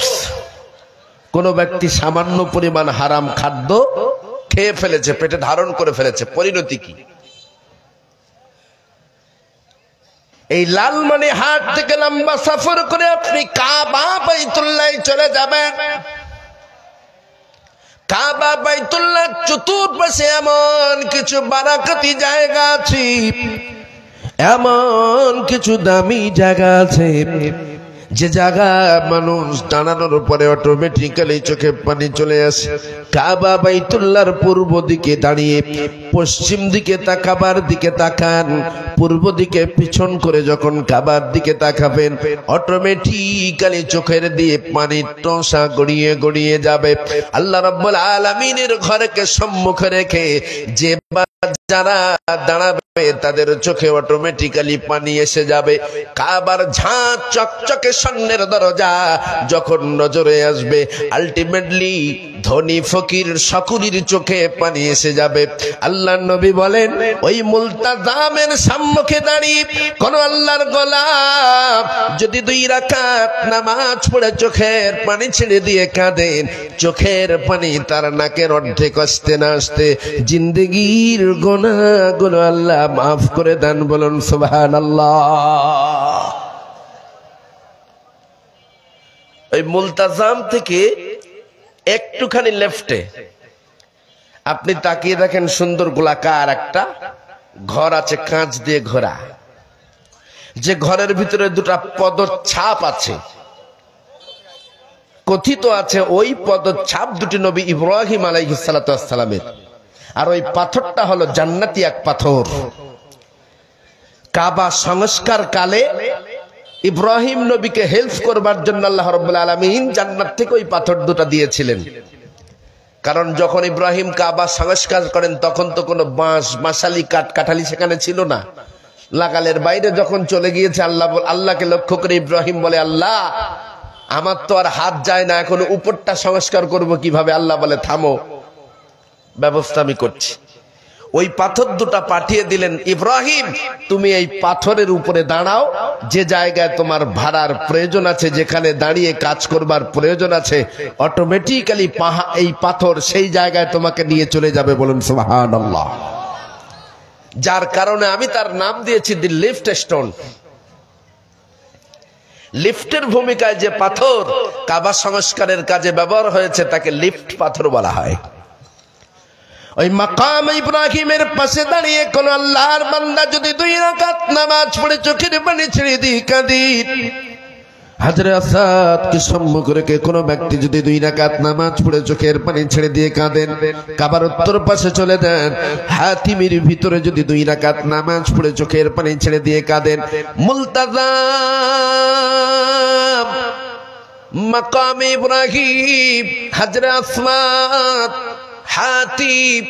কোন ব্যক্তি সামান্য পরিমাণ হারাম খাদ্য খেয়ে ফেলেছে পেটে ধারণ করে ফেলেছে পরিণতি কি এই লালমনিরহাট থেকে লম্বা সফর করে আপনি কাবা বাইতুল্লাহ চলে যাবেন কাবা বাইতুল্লাহ চতুর্পাশে এমন কিছু বারাকাতি জায়গা আছে এমন কিছু দামি জায়গা আছে যে জায়গা মানুষ দাঁড়ানোর পরে অটোমেটিক্যালি চোখে পানি চলে আসে কাবা বাইতুল্লাহর পূর্ব দিকে দাঁড়িয়ে পশ্চিম দিকে তাকাবার দিকে তাকান পূর্ব দিকে পিছন করে যখন কাবার দিকে তাকাবেন অটোমেটিক্যালি চোখের দিয়ে পানির টোসা গড়িয়ে গড়িয়ে যাবে আল্লাহ রাব্বুল আলামিনের ঘরকে সম্মুখে রেখে যে যারা দাঁড়াবে তাদের চোখে অটোমেটিক্যালি পানি এসে যাবে কাবার ঝাঁ চকচকে স্বর্ণের দরজা যখন নজরে আসবে আলটিমেটলি ধনী ফকির সকলের চোখে পানি এসে যাবে আল্লাহর নবী বলেন ওই মুলতাজামের সম্মুখে দাঁড়িয়ে কোন আল্লাহর গোলাম যদি 2 রাকাত নামাজ পড়ে চোখের পানি ছেড়ে দিয়ে কাঁদেন চোখের পানি তার নাকের অর্ধেক আসতে না আসতে জিন্দেগীর গুনাহগুলো আল্লাহ মাফ করে দেন বলুন সুবহানাল্লাহ এই মুলতাজাম থেকে একটুখানি লেফটে আপনি তাকিয়ে দেখেন সুন্দর গোলাকার একটা ঘর আছে কাঁচ দিয়ে ঘেরা যে ঘরের ভিতরে 2টা পদচ্ছাপ আছে কথিত আছে ওই পদচ্ছাপ দুটি নবী ইব্রাহিম আলাইহিস সালাতু ওয়াস সালামের আর ওই পাথরটা হলো জান্নাতি এক পাথর কাবা সংস্কার কালে ইব্রাহিম নবীকে হেল্প করবার জন্য আল্লাহ রাব্বুল আলামিন জান্নাত থেকে ওই পাথর দুটো দিয়েছিলেন। কারণ যখন ইব্রাহিম কাবা সংস্কার করেন তখন তো কোনো বাঁশ মাসালি কাঠালি সেখানে ছিল না, লাগালের বাইরে যখন চলে গিয়েছে আল্লাহকে লক্ষ্য করে ইব্রাহিম বলে, আল্লাহ আমার তো আর হাত যায় না, এখন উপরটা সংস্কার করব কিভাবে? আল্লাহ বলে থামো, ব্যবস্থা আমি করছি। ওই পাথর দুটা পাঠিয়ে দিলেন, ইব্রাহিম তুমি এই পাথরের উপরে দাঁড়াও, যে জায়গায় তোমার ভাড়ার প্রয়োজন আছে, যেখানে দাঁড়িয়ে কাজ করবার প্রয়োজন আছে, অটোমেটিক্যালি এই পাথর সেই জায়গায় তোমাকে নিয়ে চলে যাবে। বলুন সুবহানাল্লাহ। যার কারণে আমি তার নাম দিয়েছি দি লিফট স্টোন। লিফটের ভূমিকায় যে পাথর কাবা সংস্কারের কাজে ব্যবহার হয়েছে তাকে লিফট পাথর বলা হয়। ওই মাকাম ইব্রাহিমের পাশে দাঁড়িয়ে কোন আল্লাহর বান্দা যদি 2 রাকাত নামাজ পড়ে চোখের পানি ছেড়ে দিয়ে কাঁদে, হাজরে আসাদকে সম্মুখ রেখে কোনো ব্যক্তি যদি 2 রাকাত নামাজ পড়ে চোখের পানি ছেড়ে দিয়ে কাঁদেন, কাবার উত্তর পাশে চলে যান, হাতিমের ভিতরে যদি 2 রাকাত নামাজ পড়ে চোখের পানি ছেড়ে দিয়ে কাঁদেন, মুলতাজাম মাকাম ইব্রাহিম, হাজরে আসমাত, হাতিম,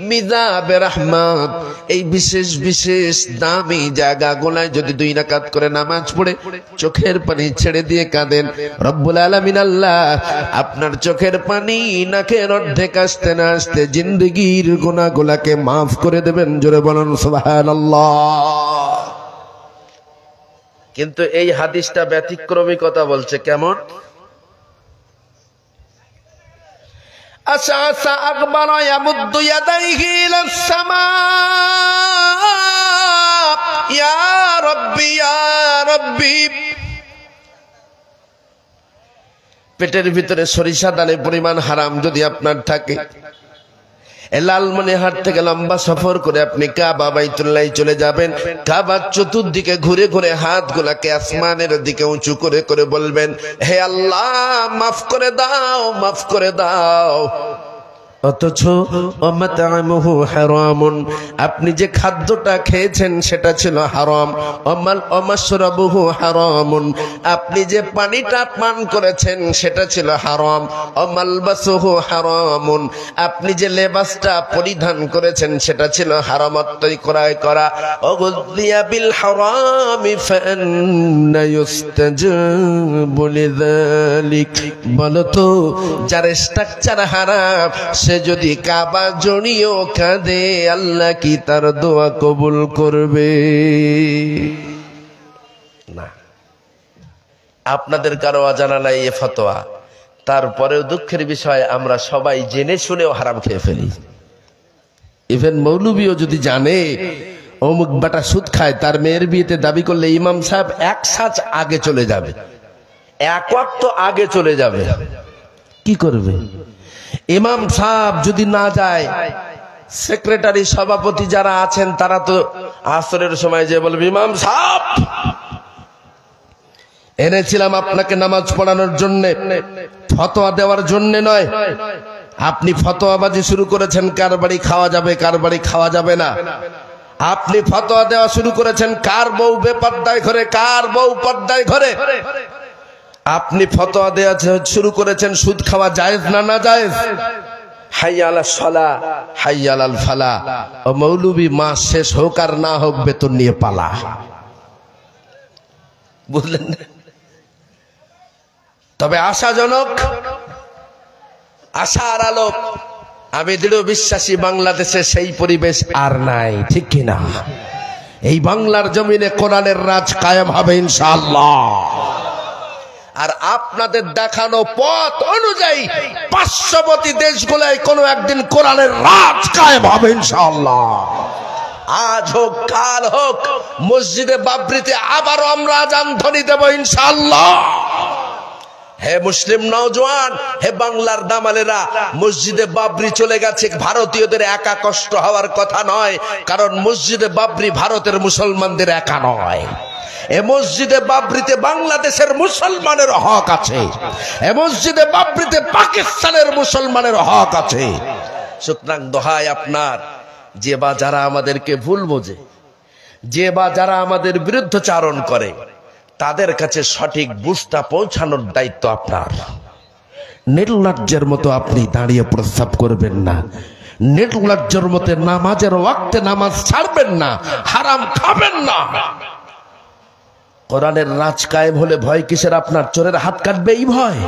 মিজাবে রহমত, এই বিশেষ বিশেষ দামি জায়গাগুলোয় যদি 2 রাকাত করে নামাজ পড়ে চোখের পানি ছেড়ে দিয়ে কাঁদেন, রব্বুল আলামিন আল্লাহ আপনার চোখের পানি নাকের অর্ধেক আসতে না আসতে জিন্দেগির গুনাহগুলোকে মাফ করে দেবেন। জোরে বলুন সুবহানাল্লাহ। কিন্তু এই হাদিসটা ব্যতিক্রমী কথা বলছে। কেমন? আশআসা আকবারা ইয়ামুদ্দু ইয়াদাইহি ইলাস সামা, ইয়া রাব্বি ইয়া রাব্বি। পেটের ভিতরে সরিষা দানের পরিমাণ হারাম যদি আপনার থাকে, লালমনিরহাট থেকে লম্বা সফর করে আপনি কাবা বাইতুল্লাহ চলে যাবেন, কাবার চতুর্দিকে ঘুরে ঘুরে হাতগুলাকে আসমানের দিকে উঁচু করে করে বলবেন, হে আল্লাহ মাফ করে দাও, মাফ করে দাও। অথচ ওমাতামুহু হারামুন, আপনি যে খাদ্যটা খেয়েছেন সেটা ছিল হারাম। ওমাশরাবুহু হারামুন, আপনি যে পানিটা পান করেছেন সেটা ছিল হারাম। ওমালবাসুহু হারামুন, আপনি যে লেবাসটা পরিধান করেছেন সেটা ছিল হারামত্বই ক্রয় করা। ওগুযিয়া বিল হারামি ফান্না ইউস্তাজাবু লিযালিক, বলতো যার স্ট্রাকচার হারাম সে যদি কাবা জড়িয়েও কাঁদে, আল্লাহ কি তার দোয়া কবুল করবে? না। আপনাদের কারো অজানা নাই এ ফতোয়া, তারপরেও দুঃখের বিষয় আমরা সবাই জেনে শুনেও হারাম খেয়ে ফেলি। ইভেন মৌলবীও যদি জানে অমুক বেটা সুদ খায়, তার মেয়ের বিয়েতে দাবি করলে ইমাম সাহেব 1 সাজ আগে চলে যাবে, 1 ওয়াক্ত আগে চলে যাবে। কি করবে? ইমাম সাহেব যদি না যায়, সেক্রেটারি সভাপতি যারা আছেন তারা তো আসরের সময় যে বলবে, ইমাম সাহেব এনেছিলাম আপনাকে নামাজ পড়ানোর জন্য, ফতোয়া দেওয়ার জন্য নয়। আপনি ফতোয়াবাজি শুরু করেছেন কার বাড়ি খাওয়া যাবে কার বাড়ি খাওয়া যাবে না। আপনি ফতোয়া দেওয়া শুরু করেছেন কার বউ বেপর্দায় ঘরে কার বউ পর্দায় ঘরে। আপনি ফতোয়া দেওয়া শুরু করেছেন সুদ খাওয়া জায়েজ না না জায়েজ। হাইয়া আলাস সালাহ হাইয়া আলাল ফালাহ। ও মৌলবি মাস শেষ হোক আর না হোক বেতন নিয়ে পালা। বুঝলেন? তবে আশাজনক, আশার আলো, আমি দৃঢ় বিশ্বাসী বাংলাদেশে সেই পরিবেশ আর নাই, ঠিক কিনা? এই বাংলার জমিনে কোরআনের রাজ কায়েম হবে ইনশাআল্লাহ। আর আপনাদের দেখানো পথ অনুযায়ী পার্শ্ববর্তী দেশগুলোয় কোনো একদিন কোরআনের রাজ কায়েম হবে ইনশাআল্লাহ। আজ হোক কাল হোক মসজিদে বাবরিতে আবারও আমরা আযান ধ্বনি দেব ইনশাআল্লাহ। হে মুসলিম নওজোয়ান, হে বাংলার দামালেরা, মসজিদে বাবরি চলে গেছে, ভারতীয়দের একা কষ্ট হওয়ার কথা নয়, কারণ মসজিদে বাবরি ভারতের মুসলমানদের একা নয়। এ মসজিদে বাবরিতে বাংলাদেশের মুসলমানের হক আছে, এ মসজিদে বাবরিতে পাকিস্তানের মুসলমানের হক আছে। সুতরাং দোহাই আপনার, যে বা যারা আমাদেরকে ভুল বোঝে, যে বা যারা আমাদের বিরুদ্ধচারণ করে, তাদের কাছে সঠিক বুঝটা পৌঁছানোর দায়িত্ব আপনার। নির্লজ্জের মতো আপনি দাঁড়িয়ে প্রস্তাব করবেন না, নির্লজ্জের মতো নামাজের ওয়াক্তে নামাজ ছাড়বেন না, হারাম খাবেন না। কোরআনের রাজ কায়েম হলে ভয় কিসের আপনার? চোরের হাত কাটবে এই ভয়?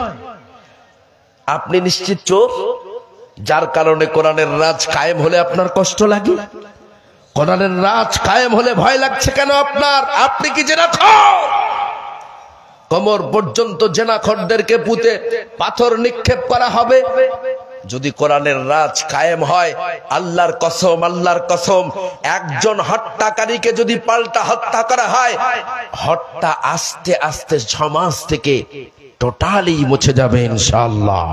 আপনি নিশ্চিত চোর, যার কারণে কোরআনের রাজ কায়েম হলে আপনার কষ্ট লাগে। কোরআনের রাজ কায়েম হলে ভয় লাগছে কেন আপনার? আপনি কি জেনাখোর? কোমর পর্যন্ত জেনাখোরদেরকে পুঁতে পাথর নিক্ষেপ করা হবে। যদি কোরআনের রাজ কায়েম হয়, আল্লাহর কসম, আল্লাহর কসম, একজন হত্যাকারীকে যদি পাল্টা হত্যা করা হয়, হত্যা আস্তে আস্তে সমাজ থেকে টোটালি মুছে যাবে ইনশাআল্লাহ।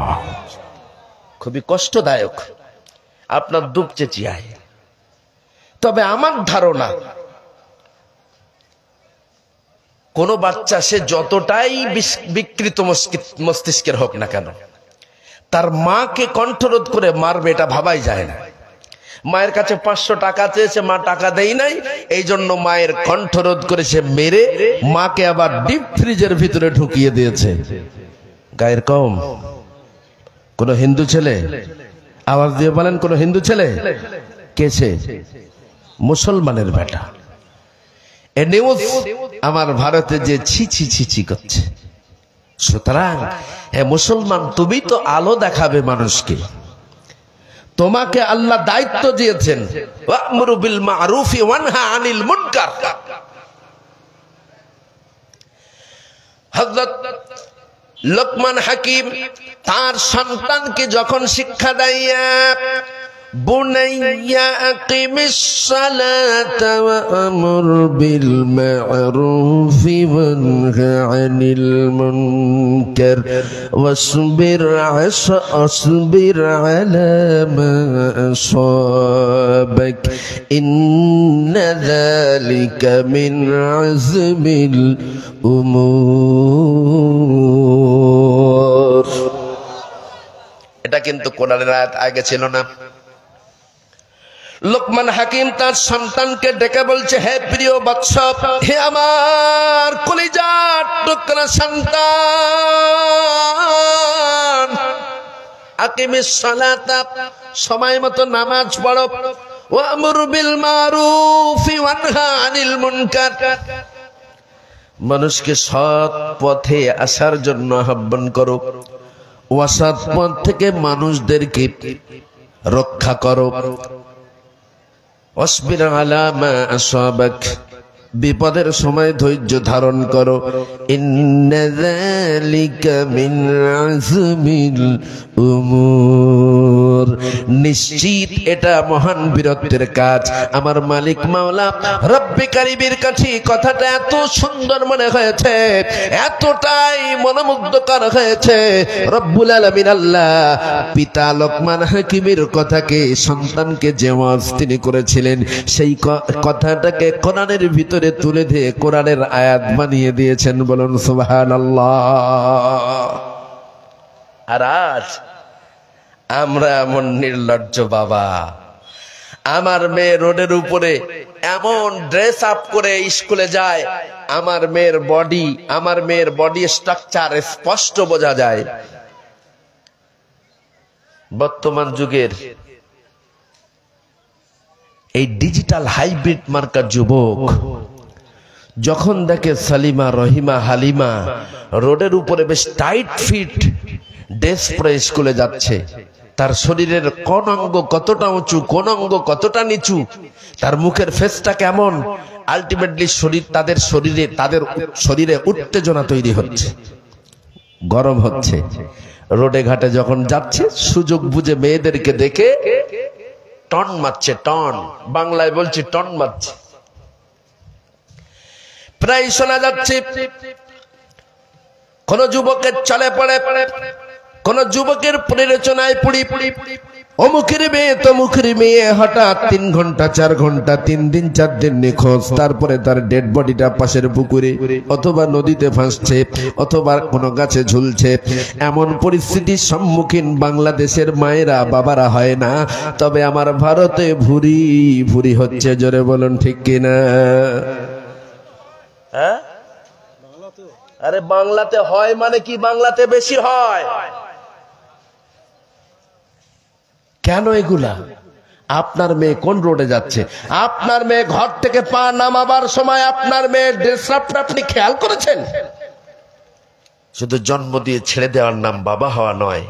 খুবই কষ্টদায়ক, আপনার দুঃখ চেঁচিয়ায়। তবে আমার ধারণা, কোন বাচ্চা সে যতটাই বিকৃত মস্তিষ্কের হোক না কেন, তার মাকে কণ্ঠরোধ করে মারবে এটা ভাবাই যায় না। মায়ের কাছে 500 টাকা চেয়েছে, মা টাকা দেই নাই, এই জন্য মায়ের কণ্ঠরোধ করে সে মেরে মাকে আবার ডিপ ফ্রিজের ভিতরে ঢুকিয়ে দিয়েছে। গায়ের কম কোন হিন্দু ছেলে? আওয়াজ দিয়ে বলেন, কোন হিন্দু ছেলে? কেছে? মুসলমানের বেটা। এ নিউজ আমার ভারতে যে ছি ছি ছি ছি করছে। সুতরাং হে মুসলমান, তুমি তো আলো দেখাবে মানুষকে, তোমাকে আল্লাহ দায়িত্ব দিয়েছেন ওয়া'মুরু বিল মা'রুফি ওয়ানহা আনিল মুনকার। হযরত লোকমান হাকিম তার সন্তানকে যখন শিক্ষা দেয়, বুনাইয়া আকিমিস সালাতা ওয়া'মুর বিল মা'রুফি ওয়ানহা আনিল মুনকার ওয়াসবির আলা মা আসাবাক ইন্না যালিকা মিন আযমিল উমুর। এটা কিন্তু কোরআনের আয়াত আগে ছিল না। লোকমান হাকিম তার সন্তানকে ডেকে বলছে, হে প্রিয় বৎস, হে আমার কলিজার টুকরা সন্তান, আকিমিস সালাতা, সময় মতো নামাজ পড়ো, ওয়া'মুর বিল মা'রুফি ওয়ানহা আনিল মুনকার, মানুষকে সৎ পথে আসার জন্য আহ্বান করো, অসৎ পথ থেকে মানুষদেরকে রক্ষা করো, ওয়াসবির আলা মা আসাবাক, বিপদের সময় ধৈর্য ধারণ করো, ইন্না যালিকা মিন আযমিল উমুর, নিশ্চিত এটা মহান বীরত্বের কাজ। আমার মালিক মাওলা রব্বে কারিমের কাছে কথাটা এত সুন্দর মনে হয়েছে, এতটাই মনোমুগ্ধকর হয়েছে, রব্বুল আলামিন আল্লাহ পিতা লোকমান হাকিমের কথাকে, সন্তানকে যে ওয়াজ তিনি করেছিলেন, সেই কথাটাকে কোরআনের ভিতরে তুলে দিয়ে কোরআনের আয়াত বানিয়ে দিয়েছেন। বলুন সুবহানাল্লাহ। আর আজ আমরা এমন নির্লজ্জ বাবা, আমার মেয়ে রোডের উপরে এমন ড্রেস আপ করে স্কুলে যায়, আমার মেয়ের বডি স্ট্রাকচার স্পষ্ট বোঝা যায়। বর্তমান যুগের এই ডিজিটাল হাইব্রিড মার্কার যুবক যখন দেখে সালিমা, রহিমা, হালিমা রোডের উপরে বেশ টাইট ফিট ড্রেস পরে স্কুলে যাচ্ছে, তার শরীরের কোন অঙ্গ কতটা উঁচু, কোন অঙ্গ কতটা নিচু, তার মুখের ফেসটা কেমন, আলটিমেটলি তাদের শরীরে উত্তেজনা তৈরি হচ্ছে, গরম হচ্ছে। রোডে ঘাটে যখন যাচ্ছে, সুযোগ বুঝে মেয়েদেরকে দেখে টন মারছে, টন, বাংলায় বলছি টন মারছে। প্রায় শোনা যাচ্ছে কোন যুবকের চলে পড়ে, কোন যুবকের পরিরচনায় পুড়ি, অমুখের মেয়ে তমুখের মেয়ে হঠাৎ 3 ঘন্টা 4 ঘন্টা 3 দিন 4 দিন নিখোঁজ, তারপরে তার ডেড বডিটা পাশের পুকুরে অথবা নদীতে ভাসছে অথবা কোনো গাছে ঝুলছে। এমন পরিস্থিতির সম্মুখীন বাংলাদেশের মায়েরা বাবারা হয় না, তবে আমার ভারতে ভুরি ভুরি হচ্ছে। জোরে বলুন ঠিক কিনা? আরে বাংলাতে হয় মানে কি, বাংলাতে বেশি হয় কেন এগুলা? আপনার মেয়ে কোন রোডে যাচ্ছে, আপনার মেয়ে ঘর থেকে পা নামাবার সময় আপনার মেয়ের ড্রেসআপটা আপনি খেয়াল করেছেন? শুধু জন্ম দিয়ে ছেড়ে দেওয়ার নাম বাবা হওয়া নয়।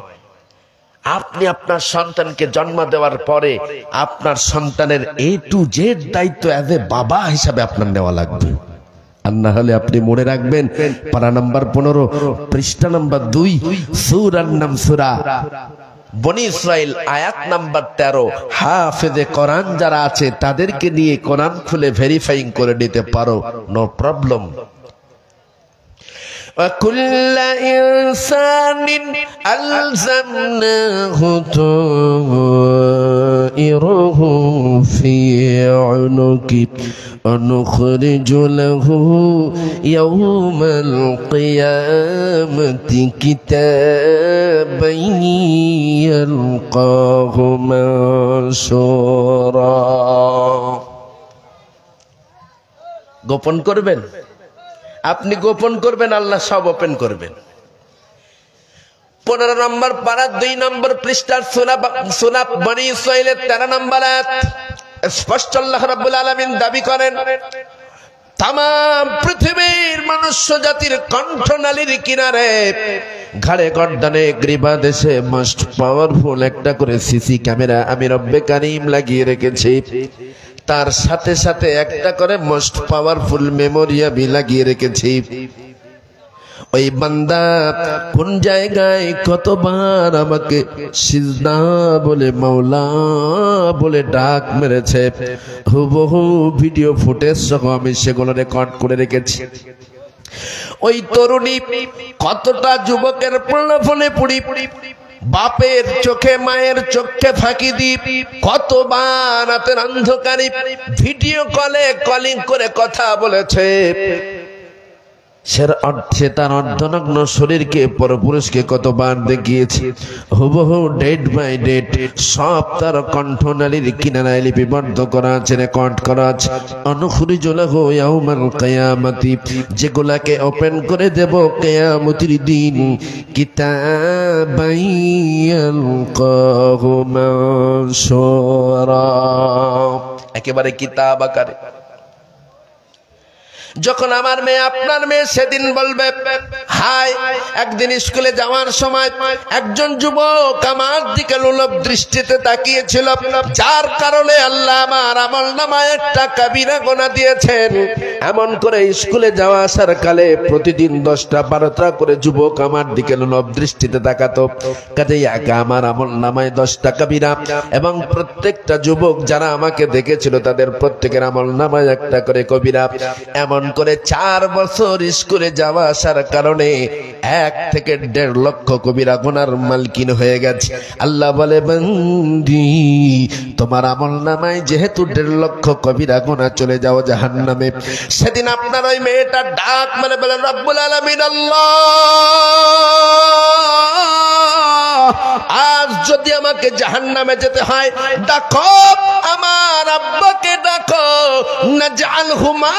আপনি আপনার সন্তানকে জন্ম দেওয়ার পরে আপনার সন্তানের A to Z দায়িত্ব অ্যাজ এ বাবা হিসাবে আপনার নেওয়া লাগবে। আর না হলে আপনি মনে রাখবেন, পারা নাম্বার 15, পৃষ্ঠা নাম্বার 2, সূরার নাম সূরা বনি ইসরাইল, আয়াত নাম্বার 13। হাফেজে কোরআন যারা আছে তাদেরকে নিয়ে কোরআন খুলে ভেরিফাইং করে নিতে পারো, নো প্রবলেম। وكل إنسان ألزمناه طائره في عنقه ونخرج له يوم القيامة كتابا يلقاه منشورا। গোপন করবেন, আপনি গোপন করবেন, আল্লাহ সব ওপেন করবেন। 15 নম্বর পারা 2 নম্বর পৃষ্ঠার সূরা বনি ইসরাইলের 13 নম্বর আয়াত স্পষ্ট আল্লাহ রাব্বুল আলামিন দাবি করেন, তাম পৃথিবীর মনুষ্য জাতির কণ্ঠনালীর কিনারে, ঘাড়ে গর্দানে গ্রীবা দেশে মোস্ট পাওয়ারফুল একটা করে সিসি ক্যামেরা আমি রব্বে কারীম লাগিয়ে রেখেছি। তার সাথে সাথে একটা করে মোস্ট পাওয়ারফুল মেমোরি আমি লাগিয়ে রেখেছি। ওই বান্দা কোন জায়গায় কতবার আমাকে সিজদা বলে, মাওলা বলে ডাক মেরেছে, হুবহু ভিডিও ফুটেজ সহ আমি সেগুলো রেকর্ড করে রেখেছি। ওই তরুণী কতটা যুবকের প্রলোভনে পড়ি, বাপের চোখে মায়ের চোখে ফাঁকি দি কতবার রাতের অন্ধকারে ভিডিও কলে কলিং করে কথা বলেছে। সে তার অর্ধনগ্ন শরীরকে পরপুরুষকে কতবার দেখিয়েছে, হুবহু ডেট বাই ডেট সব তার কণ্ঠনালীর কিনারায় লিপিবদ্ধ করা আছে, রেকর্ড করা আছে। অনুখরিজু লাহু ইয়াউমাল কিয়ামাতি, যেগুলাকে ওপেন করে দেব কিয়ামতের দিন, কিতাবান ইয়ালকাহু মানশুরা, একেবারে কিতাব আকারে। যখন আমার মেয়ে আপনার মেয়ে সেদিন বলবে, হাই একদিন স্কুলে যাওয়ার সময় একজন যুবক আমার দিকে লোলুপ দৃষ্টিতে তাকিয়েছিল, যার কারণে আল্লাহ আমার আমলনামায় একটা কাবিরা গোনা দিয়েছেন। এমন করে স্কুলে যাওয়া আসার কালে প্রতিদিন 10টা 12টা করে যুবক আমার দিকে লোলুপ দৃষ্টিতে তাকাতো, কাজেই একা আমার আমলনামায় 10টা কাবিরা, এবং প্রত্যেকটা যুবক যারা আমাকে দেখেছিল তাদের প্রত্যেকের আমলনামায় একটা করে কবিরা। এমন করে 4 বছর স্কুলে যাওয়া আসার কারণে 1 থেকে 1.5 লক্ষ কবিরা গুনার মালকিন হয়ে গেছে। আল্লাহ বলে, বান্দি তোমার আমলনামায় যেহেতু 1.5 লক্ষ কবিরা গুনাহ চলে যাও জাহান্নামে, সেদিন আপনার ওই মেয়েটা ডাক মানে বলে, রব্বুল আলামিন আল্লাহ, আজ যদি আমাকে জাহান্নামে যেতে হয়, ডাকো আমার আব্বাকে, ডাকো, নাজআলহুমা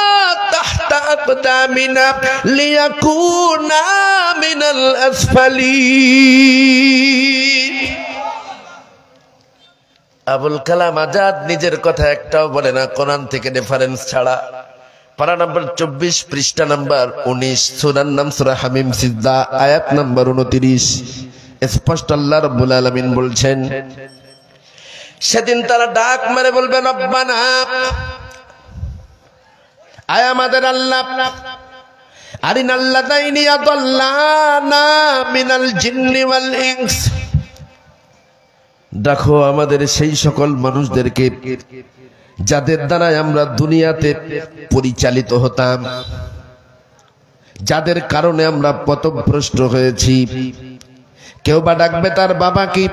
তাহতা আকদামিনা লিয়াকুনা মিনাল আসফালিন। আবুল কালাম আজাদ নিজের কথা একটাও বলে না, কোরআন থেকে রেফারেন্স ছাড়া। পারা নাম্বার 24, পৃষ্ঠা নাম্বার 19, সূরার নাম সূরা হামিম, সিজদা, আয়াত নাম্বার 29। স্পষ্ট আল্লাহ রাব্বুল আলামিন বলছেন, সেদিন তারা ডাক মেরে বলবে, রব্বানা, আয় আমাদের আল্লাহ, আরিনাল্লাযাইনি আদাল্লানা মিনাল জিন্নি ওয়াল ইনস, দেখো আমাদের সেই সকল মানুষদেরকে যাদের দ্বারা আমরা দুনিয়াতে পরিচালিত হতাম, যাদের কারণে আমরা পথভ্রষ্ট হয়েছি। কেউ বা ডাকবে তার বাবাকে,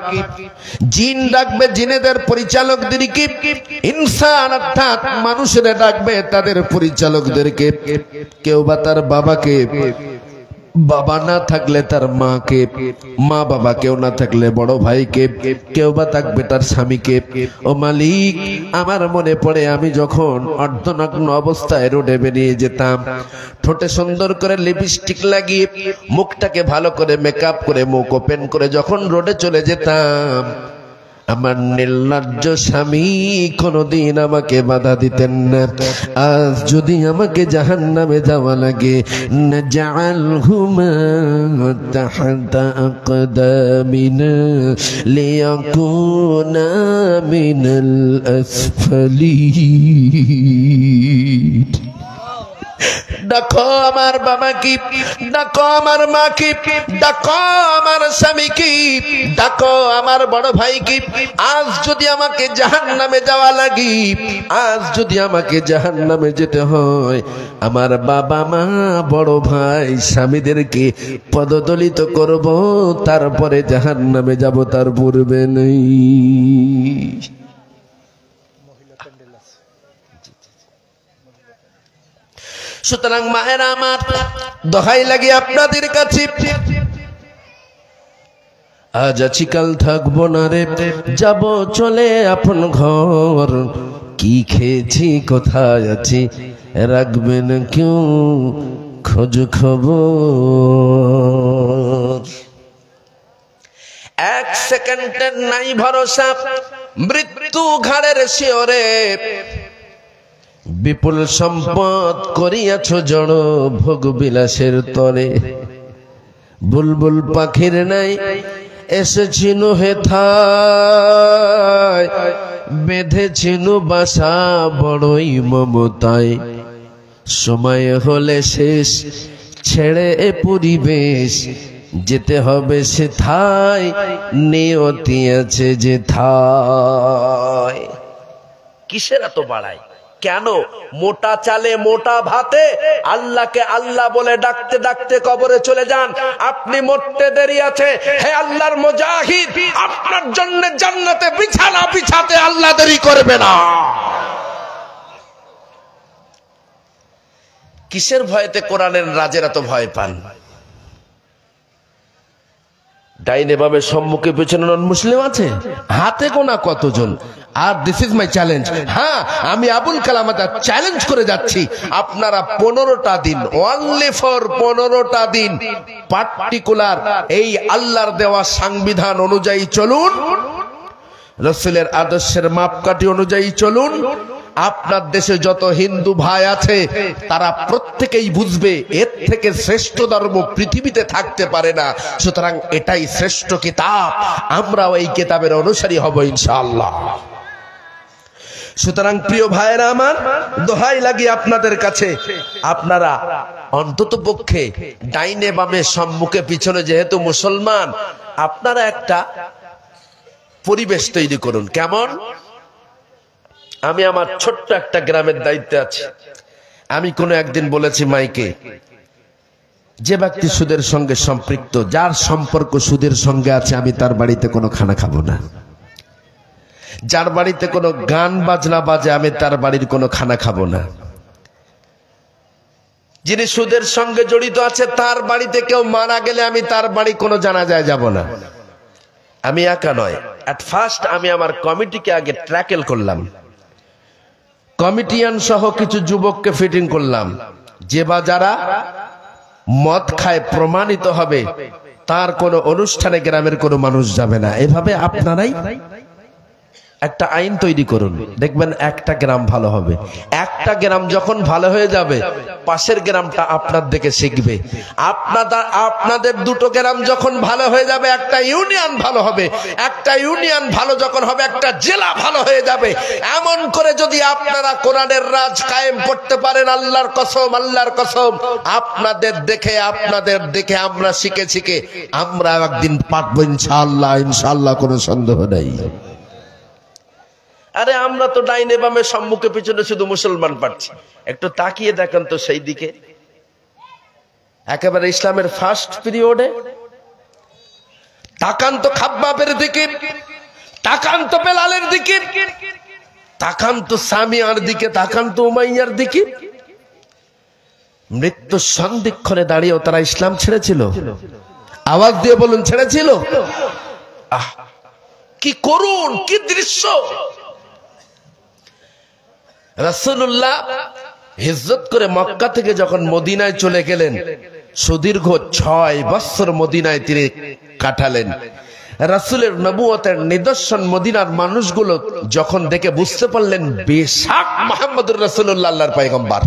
জিন ডাকবে জিনেদের পরিচালকদেরকে, ইনসান অর্থাৎ মানুষেরা ডাকবে তাদের পরিচালকদেরকে। কেউ বা তার বাবাকে বাবা না থাকলে তার মাকে, মা বাবা কেউ না থাকলে বড় ভাইকে, কেউ বা থাকবে তার স্বামীকে। ও মালিক, আমার মনে পড়ে আমি যখন অর্ধনগ্ন অবস্থায় রোডে বেরিয়ে যেতাম, ঠোঁটে সুন্দর করে লিপস্টিক লাগিয়ে, মুখটাকে ভালো করে মেকআপ করে, মুখ ওপেন করে যখন রোডে চলে যেতাম, আমার নির্লজ্জ স্বামী কোনদিন আমাকে বাধা দিতেন না। আজ যদি আমাকে জাহান্নামে যাওয়া লাগে, নাজআলহুমা তাহতা আকদামিনা লিয়াকুনা মিনাল আসফালিন। ডাকো আমার বাবা কি, ডাকো আমার মা কি, ডাকো আমার স্বামী কি, ডাকো আমার বড় ভাই কি। আজ যদি আমাকে জাহান্নামে যাওয়া লাগি, আজ যদি আমাকে জাহান্নামে যেতে হয়, আমার বাবা মা বড় ভাই স্বামীদেরকে পদদলিত করব, তারপরে জাহান্নামে যাব, তার পূর্বে নেই। সুতরাং মায়েরা আমার, দোহাই লাগে আপনাদের কাছে, আজ আছি কাল থাকবো না রে, যাব চলে আপন ঘর। কি খেয়েছি কোথায় আছি রাখবেন কেউ খোঁজ খবর। এক সেকেন্ডের নাই ভরসা, মৃত্যু ঘাড়ের শিওরে। বিপুল সম্পদ করিয়াছ জড় ভোগ বিলাসের তরে। বুলবুল পাখির নাই এসেছিল হেথায়, বেঁধেছিল বাসা বড়ই মমতায়। সময় হলে শেষ ছেড়ে এ পরিবেশ, যেতে হবে সেথায় নিয়তি আছে যেথায়। কিসের এত বাড়ায়? কেন? মোটা চালে মোটা ভাতে আল্লাহকে আল্লাহ বলে ডাকতে ডাকতে কবরে চলে যান। আপনি মরতে দেরি আছে। হে আল্লাহর মুজাহিদ, আপনার জন্য জান্নাতে বিছানা বিছাতে আল্লাহ দেরি করবে না। কিসের ভয়েতে কোরআনের রাজের এত ভয় পান? ডাইনে বামে সম্মুখে পেছনে নন মুসলিম আছে, হাতে গোনা কতজন। আর দিস ইজ মাই চ্যালেঞ্জ। হ্যাঁ, আমি আবুল কালাম আজাদ চ্যালেঞ্জ করে যাচ্ছি, আপনারা 15টা দিন, অনলি ফর 15টা দিন পার্টিকুলার এই আল্লাহর দেওয়া সংবিধান অনুযায়ী চলুন, রাসূলের আদর্শের মাপকাঠি অনুযায়ী চলুন। আপনার দেশে যত হিন্দু ভাই আছে তারা প্রত্যেকেই বুঝবে এর থেকে শ্রেষ্ঠ ধর্ম পৃথিবীতে থাকতে পারে না। সুতরাং এটাই শ্রেষ্ঠ কিতাব, আমরাও এই কিতাবের অনুসারী হব ইনশাআল্লাহ। সুতরাং প্রিয় ভাইয়েরা আমার, দোহাই লাগি আপনাদের কাছে, আপনারা অন্তত পক্ষে ডাইনে বামে সম্মুখে পিছনে যেহেতু মুসলমান, আপনারা একটা পরিবেশ তৈরি করুন। কেমন? আমি আমার ছোট্ট একটা গ্রামের দায়িত্বে আছি। আমি কোনো একদিন বলেছি মাইকে, যে ব্যক্তি সুদের সঙ্গে সম্পৃক্ত, যার সম্পর্ক সুদের সঙ্গে আছে, আমি তার বাড়িতে কোনো খানা খাবো না। যার বাড়িতে কোনো গান বাজনা বাজে, আমি তার বাড়ির কোনো খানা খাবো না। যিনি সুদের সঙ্গে জড়িত আছে, তার বাড়িতে কেউ মারা গেলে আমি তার বাড়ি কোনো জানাজায় যাব না। আমি একা নয়, এট ফার্স্ট আমি আমার কমিটিকে আগে ট্র্যাকেল করলাম, কমিটিয়ান সহ কিছু যুবককে ফিটিং করলাম, যে বা যারা মদ খায় প্রমাণিত হবে তার কোনো অনুষ্ঠানে গ্রামের কোনো মানুষ যাবে না। এভাবে আপনারাই একটা আইন তৈরি করুন, দেখবেন একটা গ্রাম ভালো হবে। একটা গ্রাম যখন ভালো হয়ে যাবে, পাশের গ্রামটা আপনার দেখে শিখবে। আপনাদের দুটো গ্রাম যখন ভালো হয়ে যাবে, একটা ইউনিয়ন ভালো হবে। একটা ইউনিয়ন ভালো যখন হবে, একটা জেলা ভালো হয়ে যাবে। এমন করে যদি আপনারা কোরআনের রাজ কায়েম করতে পারেন, আল্লাহর কসম, আল্লাহর কসম, আপনাদের দেখে আমরা শিখে আমরা একদিন পারবো ইনশাআল্লাহ, ইনশাআল্লাহ, কোনো সন্দেহ নেই। আরে আমরা তো ডাইনে বামে সম্মুখে পিছনে শুধু মুসলমান পাচ্ছি। একটু তাকিয়ে দেখেন তো সেই দিকে, একেবারে ইসলামের ফার্স্ট পিরিয়ডে। তাকান তো খাব্বাবের দিকে, তাকান তো বেলালের দিকে, তাকান তো সামিয়ার দিকে, তাকান তো উমাইয়ার দিকে। মৃত্যু সন্ধিক্ষণে দাঁড়িয়েও তারা ইসলাম ছেড়েছিল? আওয়াজ দিয়ে বলুন, ছেড়েছিল? আহ, কি করুন, কি দৃশ্য! রাসূলুল্লাহ হিজরত করে মক্কা থেকে যখন মদিনায় চলে গেলেন, সুদীর্ঘ 6 বছর মদিনায় তিনি কাটালেন। রাসূলের নবুয়তের নিদর্শন মদিনার মানুষগুলো যখন দেখে বুঝতে পারলেন বেশক মুহাম্মদুর রাসূলুল্লাহ আল্লাহর পয়গম্বর,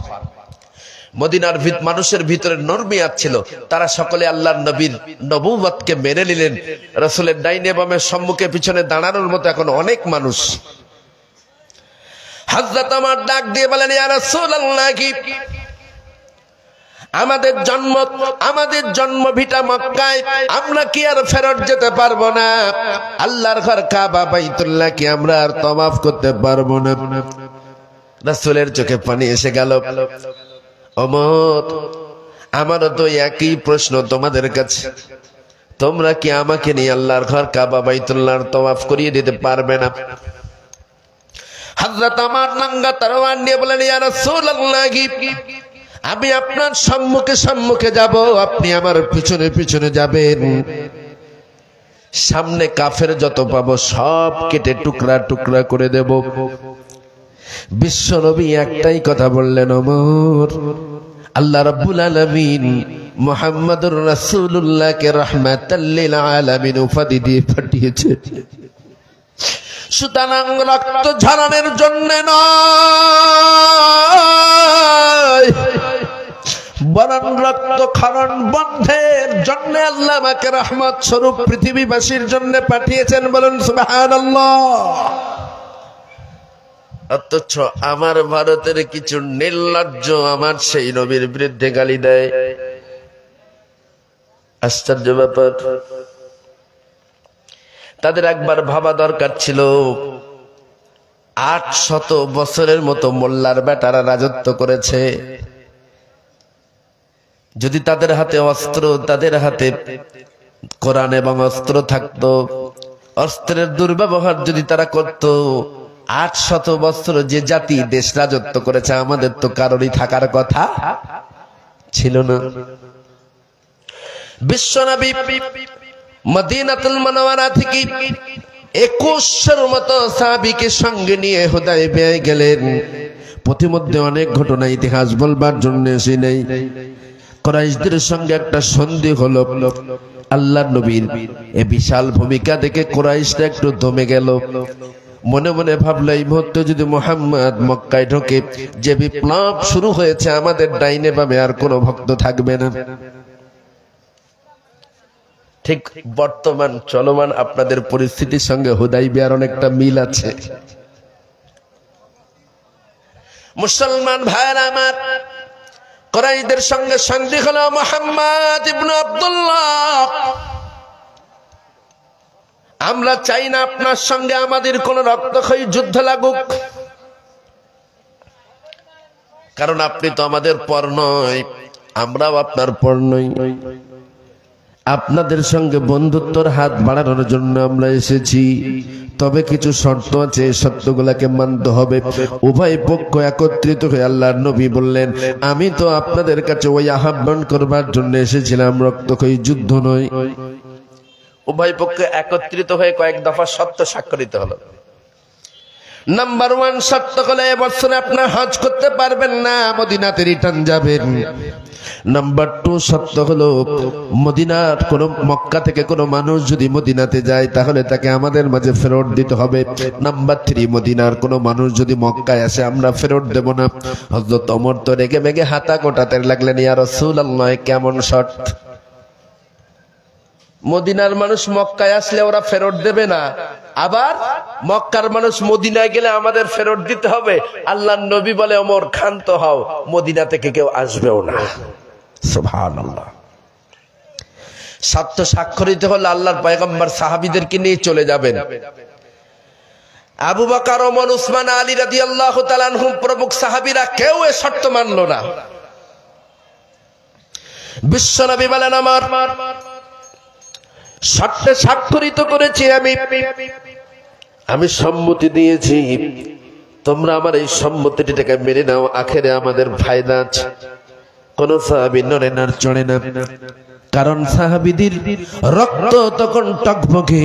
মদিনার মানুষের ভিতরে নরমিয়াত ছিল, তারা সকলে আল্লাহর নবীর নবুয়তকে মেনে নিলেন। রাসূলের ডাইনে বামে সম্মুখে পিছনে দাঁড়ানোর মতো এখন অনেক মানুষ। হযরত ওমর ডাক দিয়ে বলেন, ইয়া রাসূলুল্লাহ, আমাদের জন্ম ভিটা মক্কায়, আমরা কি আর ফেরত যেতে পারবো না? আল্লাহর ঘর কাবা বাইতুল্লাহ কি আমরা আর তওয়াফ করতে পারবো না? রাসূলের চোখে পানি এসে গেল। ওমর, আমারও তো একই প্রশ্ন তোমাদের কাছে, তোমরা কি আমাকে নিয়ে আল্লাহর ঘর কাবা বাইতুল্লাহর তওয়াফ করিয়ে দিতে পারবে না? হযরত ওমর নাঙ্গা তরোয়ার নিয়ে বলেন, ইয়া রাসূলুল্লাহ, আমি আপনার সম্মুখে যাব, আপনি আমার পিছনে পিছনে যাবেন। সামনে কাফের যত পাবো সব কেটে টুকরা টুকরা করে দেব। বিশ্বনবী একটাই কথা বললেন, ওমর, আল্লাহ রাব্বুল আলামিন মুহাম্মদুর রাসূলুল্লাহকে রাহমাতাল লিল আলামিন উপাধি দিয়ে পাঠিয়েছে, সুতরাং রক্ত ঝরানোর জন্য নয়, বরং রক্ত খরণ বন্ধের জন্য আল্লাহ আমাকে রহমত স্বরূপ পৃথিবীবাসীর জন্য পাঠিয়েছেন। বলুন সুবহানাল্লাহ। অথচ আমার ভারতের কিছু নির্লজ্জ আমার সেই নবীর বিরুদ্ধে গালি দেয়। আশ্চর্য ব্যাপার। তাদের একবার ভাবা দরকার ছিল, 800 বছরের মতো মোল্লার বেটারা রাজত্ব করেছে, যদি তাদের হাতে অস্ত্র, তাদের হাতে কোরআন এবং অস্ত্র থাকতো, অস্ত্রের দুর্ব্যবহার যদি তারা করত, 800 বছর যে জাতি দেশ রাজত্ব করেছে, আমাদের তো কারোরই থাকার কথা ছিল না। বিশ্বনবী মদিনাতুল মুনাওয়ারা থেকে 2100 মতো সাহাবীকে সঙ্গে নিয়ে হুদায়বিয়ায় গেলেন। প্রতিমধ্যে অনেক ঘটনা ইতিহাস বলবার জন্য এসে নেই। কুরাইশদের সঙ্গে একটা সন্ধি হলো। আল্লাহর নবীর এই বিশাল ভূমিকা দেখে কুরাইশরা একটু দমে গেল। মনে মনে ভাবলো, এই মুহূর্তে যদি মুহাম্মদ মক্কায় ঢোকে, যে বিপ্লব শুরু হয়েছে, আমাদের ডাইনে বামে আর কোনো ভক্ত থাকবে না। ঠিক বর্তমান চলমান আপনাদের পরিস্থিতির সঙ্গে হুদায়বিয়ার অনেকটা মিল আছে। মুসলমান ভাইরা আমার, কুরাইশদের সঙ্গে সন্ধি হলো। মুহাম্মদ ইবনে আব্দুল্লাহ, আমরা চাই না আপনার সঙ্গে আমাদের কোন রক্তক্ষয়ী যুদ্ধ লাগুক, কারণ আপনি তো আমাদের পর নয়, আমরাও আপনার পর নই। আপনাদের সঙ্গে বন্ধুত্বর হাত বাড়ানোর জন্য আমরা এসেছি, তবে কিছু শর্ত আছে, শর্তগুলোকে মানতে হবে। উভয় পক্ষ একত্রিত হয়ে আল্লাহর নবী বললেন, আমি তো আপনাদের কাছে ওই আহ্বান করবার জন্য এসেছিলাম, রক্তক্ষয়ী যুদ্ধ নয়। উভয় পক্ষ একত্রিত হয়ে কয়েক দফা শর্ত স্বাক্ষরিত হলো। নাম্বার 1 শর্ত হলো, এবছরে আপনার হজ করতে পারবেন না, মদিনাতে রিটার্ন যাবেন। নাম্বার 2 শর্ত হলো, মদিনার কোন মক্কা থেকে কোনো মানুষ যদি মদিনাতে যায়, তাহলে তাকে আমাদের মাঝে ফেরত দিতে হবে। নাম্বার 3, মদিনার কোনো মানুষ যদি মক্কায় আসে, আমরা ফেরত দেব না। হযরত ওমর তো রেগে মেগে হাতা কোটাতে লাগলেন, ইয়া রাসূলুল্লাহ, কেমন শর্ত? মদিনার মানুষ মক্কায় আসলে ওরা ফেরত দেবে না, আবার মক্কার মানুষ মদিনায় গেলে আমাদের ফেরত দিতে হবে। আল্লাহর নবী বলে, ওমর ক্ষান্ত হও, মদিনা থেকে কেউ আসবেও না। সুবহানাল্লাহ। শর্ত স্বাক্ষরিত হলে আল্লাহর পয়গম্বর সাহাবীদেরকে নিয়ে চলে যাবেন। আবু বকর, ওমর, উসমান, আলী রাদিয়াল্লাহু তাআলা আনহুম প্রমুখ সাহাবীরা কেউ এই শর্ত মানল না। বিশ্বনবী বলেন, আমার শর্তে স্বাক্ষরিত করেছি, আমি সম্মতি দিয়েছি, তোমরা আমার এই সম্মতিটাকে মেনে নাও, আখেরে আমাদের ফায়দা আছে। কোন সাহাবী নড়ে না চড়ে না, কারণ সাহাবীদের রক্ত তখন টকবকে।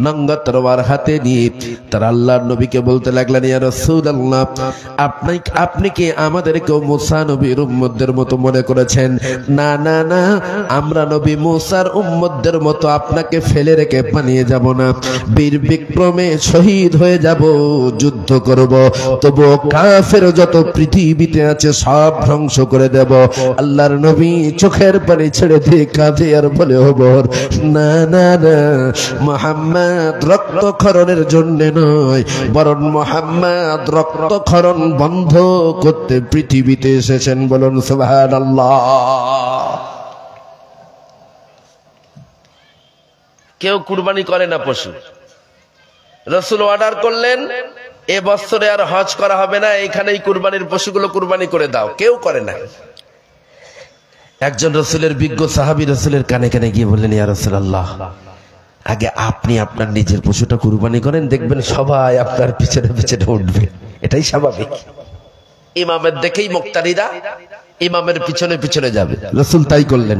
নঙ্গা তরবার হাতে নিয়ে তারা আল্লাহর নবীকে বলতে লাগলেন, ইয়া রাসূলুল্লাহ, আপনি কি আমাদেরকে মুসা নবীর উম্মতদের মতো মনে করেছেন? না না না, আমরা নবী মুসার উম্মতদের মতো আপনাকে ফেলে রেখে পালিয়ে যাব না, বীর বিক্রমে শহীদ হয়ে যাব, যুদ্ধ করব, তবু কাফের যত পৃথিবীতে আছে সব ধ্বংস করে দেব। আল্লাহর নবী চোখের পানি ছেড়ে দিয়ে কাঁদে আর বলে, ওমর, না না না, মুহাম্মদ রক্তক্ষরণের জন্য নয়, বরং মুহাম্মদ রক্তক্ষরণ বন্ধ করতে পৃথিবীতে এসেছেন। বলুন সুবহানাল্লাহ। কেউ কুরবানি করে না পশু। রাসূল অর্ডার করলেন, এ বছরে আর হজ করা হবে না, এখানেই কুরবানির পশুগুলো কুরবানি করে দাও। কেউ করে না। একজন রাসূলের বিজ্ঞ সাহাবী রাসূলের কানে কানে গিয়ে বললেন, ইয়া রাসূলুল্লাহ, আগে আপনি আপনার নিজের পশুটা কুরবানি করেন, দেখবেন সবাই আপনার পিছনে পিছনে উঠবে, এটাই স্বাভাবিক। ইমামের দেখেই মুক্তারিরা ইমামের পিছনে পিছনে যাবে। রাসূল তাই করলেন,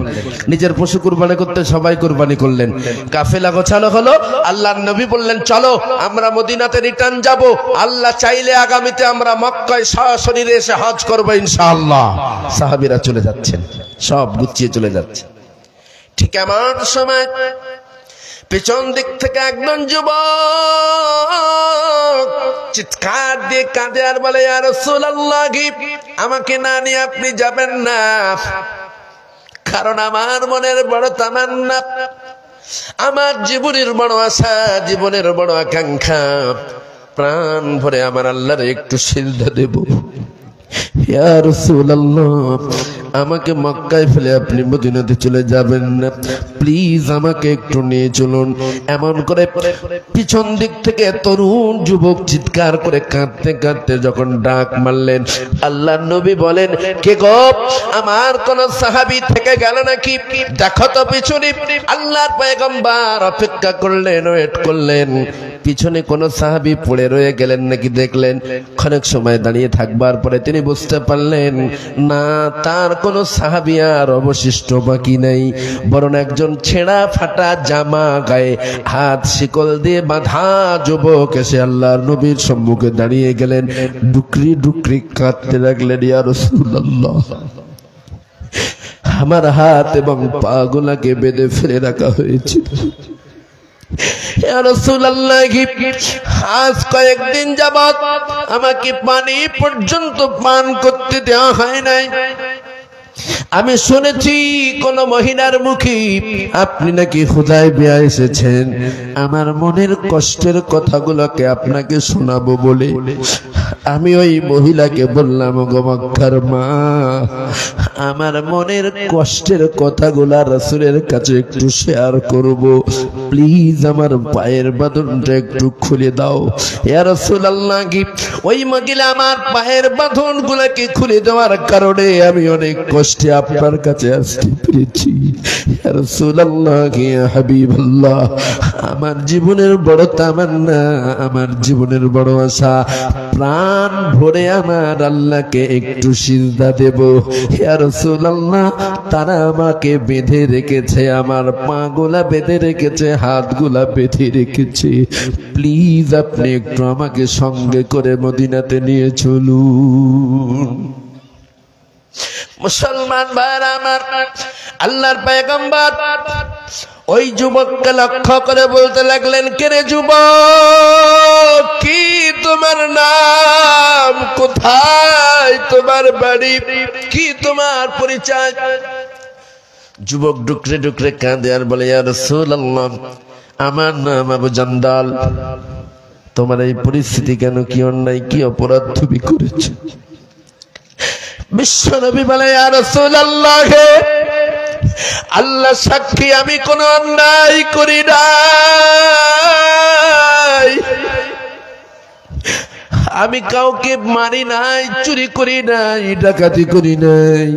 নিজের পশু কুরবানি করতে সবাই কুরবানি করলেন। কাফেলা গোছানো হলো, আল্লাহর নবী বললেন, চলো আমরা মদিনাতে রিটার্ন যাব, আল্লাহ চাইলে আগামীতে আমরা মক্কায় সশরীরে এসে হজ করব ইনশাআল্লাহ। সাহাবীরা চলে যাচ্ছেন, সব গুছিয়ে চলে যাচ্ছে। ঠিক এমন সময় পেছন দিক থেকে একজন যুবক চিৎকার দিয়ে কাঁদে আর বলে, ইয়া রাসূলুল্লাহ, আমাকে না নিয়ে আপনি যাবেন না, কারণ আমার মনের বড় তামান্না, আমার জীবনের বড় আশা, জীবনের বড় আকাঙ্ক্ষা, প্রাণ ভরে আমার আল্লাহর একটু সিজদা দেব। ইয়া রাসূলুল্লাহ, আমাকে মক্কায় ফেলে আপনি মদিনাতে চলে যাবেন না, প্লিজ আমাকে একটু নিয়ে চলুন। এমন করে পিছন দিক থেকে তরুণ যুবক চিৎকার করে কাঁদতে কাঁদতে যখন ডাক মারলেন, আল্লাহর নবী বলেন, কে গো, আমার কোন সাহাবী থেকে গেল নাকি? দেখো তো পিছনে। আল্লাহর পয়গম্বর অপেক্ষা করলেন, ওয়েট করলেন, পিছনে কোন সাহাবী পড়ে রয়ে গেলেন নাকি দেখলেন। অনেক সময় দাঁড়িয়ে থাকবার পরে তিনি বুঝতে পারলেন, না, তার কোন সাহাবী আর অবশিষ্ট বাকি নেই, বরং একজন ছেঁড়া ফাটা জামা, গায়ে হাত শিকল দিয়ে বাঁধা যুবক এসে আল্লাহর নবীর সম্মুখে দাঁড়িয়ে গেলেন, ডুকরি ডুকরি কাঁদতে লাগলেন, ইয়া রাসূলুল্লাহ, আমার হাত এবং পা গুলাকে বেঁধে ফেলে রাখা হয়েছে। ইয়া রাসূলুল্লাহ, আজ কয়েকদিন যাবত আমাকে পানি পর্যন্ত পান করতে দেওয়া হয় নাই। আমি শুনেছি কোন মহিলার মুখে আপনি নাকি হুদায়বিয়া এসেছেন, আমার মনের কষ্টের কথাগুলোকে আপনাকে শোনাবো বলে আমি ওই মহিলাকে বললাম, গো মক্কার মা, আমার মনের কষ্টের কথাগুলা রাসূলের কাছে একটু শেয়ার করব, প্লিজ আমার পায়ের বাঁধনটা একটু খুলে দাও। ইয়া রাসূলুল্লাহ, ওই মহিলা আমার পায়ের বাঁধনগুলোকে খুলে দেওয়ার কারণে আমি অনেক কষ্টে আপনার কাছে আসতে পেরেছি। ইয়া রাসূলুল্লাহ, ইয়া হাবিবাল্লাহ, আমার জীবনের বড় তামান্না, আমার জীবনের বড় আশা, প্রাণ ভরে আমার আল্লাহকে একটু সিজদা দেব। ইয়া রাসূলুল্লাহ, তারা আমাকে বেঁধে রেখেছে, আমার পাগুলা বেঁধে রেখেছে, হাতগুলা বেঁধে রেখেছে, প্লিজ আপনি একটু আমাকে সঙ্গে করে মদিনাতে নিয়ে চলুন। মুসলমান ভাইরা আমার, আল্লাহর পয়গম্বর ওই যুবককে লক্ষ্য করে বলতে লাগলেন, কে রে যুবক, কি তোমার নাম, কোথায় তোমার বাড়ি, কি তোমার পরিচয়? যুবক ডুকরে ডুকরে কাঁদে আর বলে, ইয়া রাসূলুল্লাহ, আমার নাম আবু জান্দাল। তোমার এই পরিস্থিতি কেন, কি অন্যায়, কি অপরাধ তুমি করেছো? বিশ্বনবী বলে, ইয়া রাসূলুল্লাহ, আল্লাহ সাক্ষী, আমি কোনো অন্যায় করি নাই, আমি কাউকে মারি নাই, চুরি করি নাই, ডাকাতি করি নাই,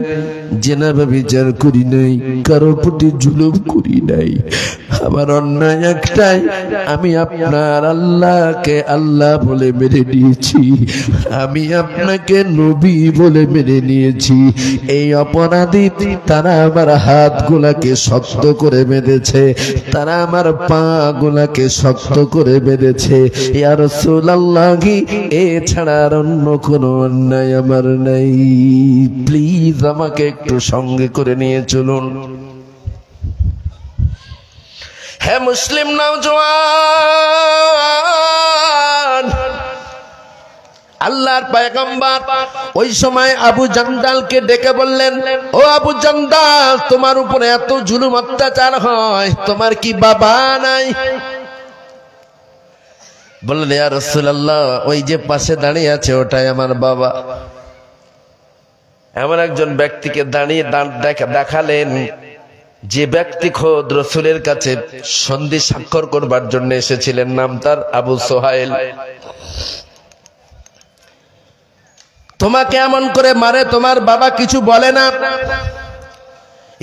জেনা ব্যভিচার করি নাই, কারোর প্রতি জুলুম করি নাই। আমার অন্যায় একটাই, আমি আপনার আল্লাহকে আল্লাহ বলে মেনে নিয়েছি, আমি আপনাকে নবী বলে মেনে নিয়েছি। এই অপরাধী তারা আমার হাতগুলাকে শক্ত করে বেঁধেছে, তারা আমার পা গুলাকে শক্ত করে বেঁধেছে। ইয়া রাসূলুল্লাহ, এছাড়া আর অন্য কোনো অন্যায় আমার নাই, প্লিজ আমাকে একটু সঙ্গে করে নিয়ে চলুন। হে মুসলিম নওজোয়ান, আল্লাহর পয়গম্বর ওই সময় আবু জান্দালকে ডেকে বললেন, ও আবু জান্দাল, তোমার উপরে এত জুলুম অত্যাচার হয়, তোমার কি বাবা নাই? বললেন, ইয়া রাসূলুল্লাহ, ওই যে পাশে দাঁড়িয়ে আছে ওটাই আমার বাবা। এমন একজন ব্যক্তিকে দাঁড়িয়ে দেখালেন যে ব্যক্তি খোদ রাসূলের কাছে সন্ধি স্বাক্ষর করবার জন্য এসেছিলেন, নাম তার আবু সোহাইল। তোমাকে এমন করে মারে, তোমার বাবা কিছু বলে না?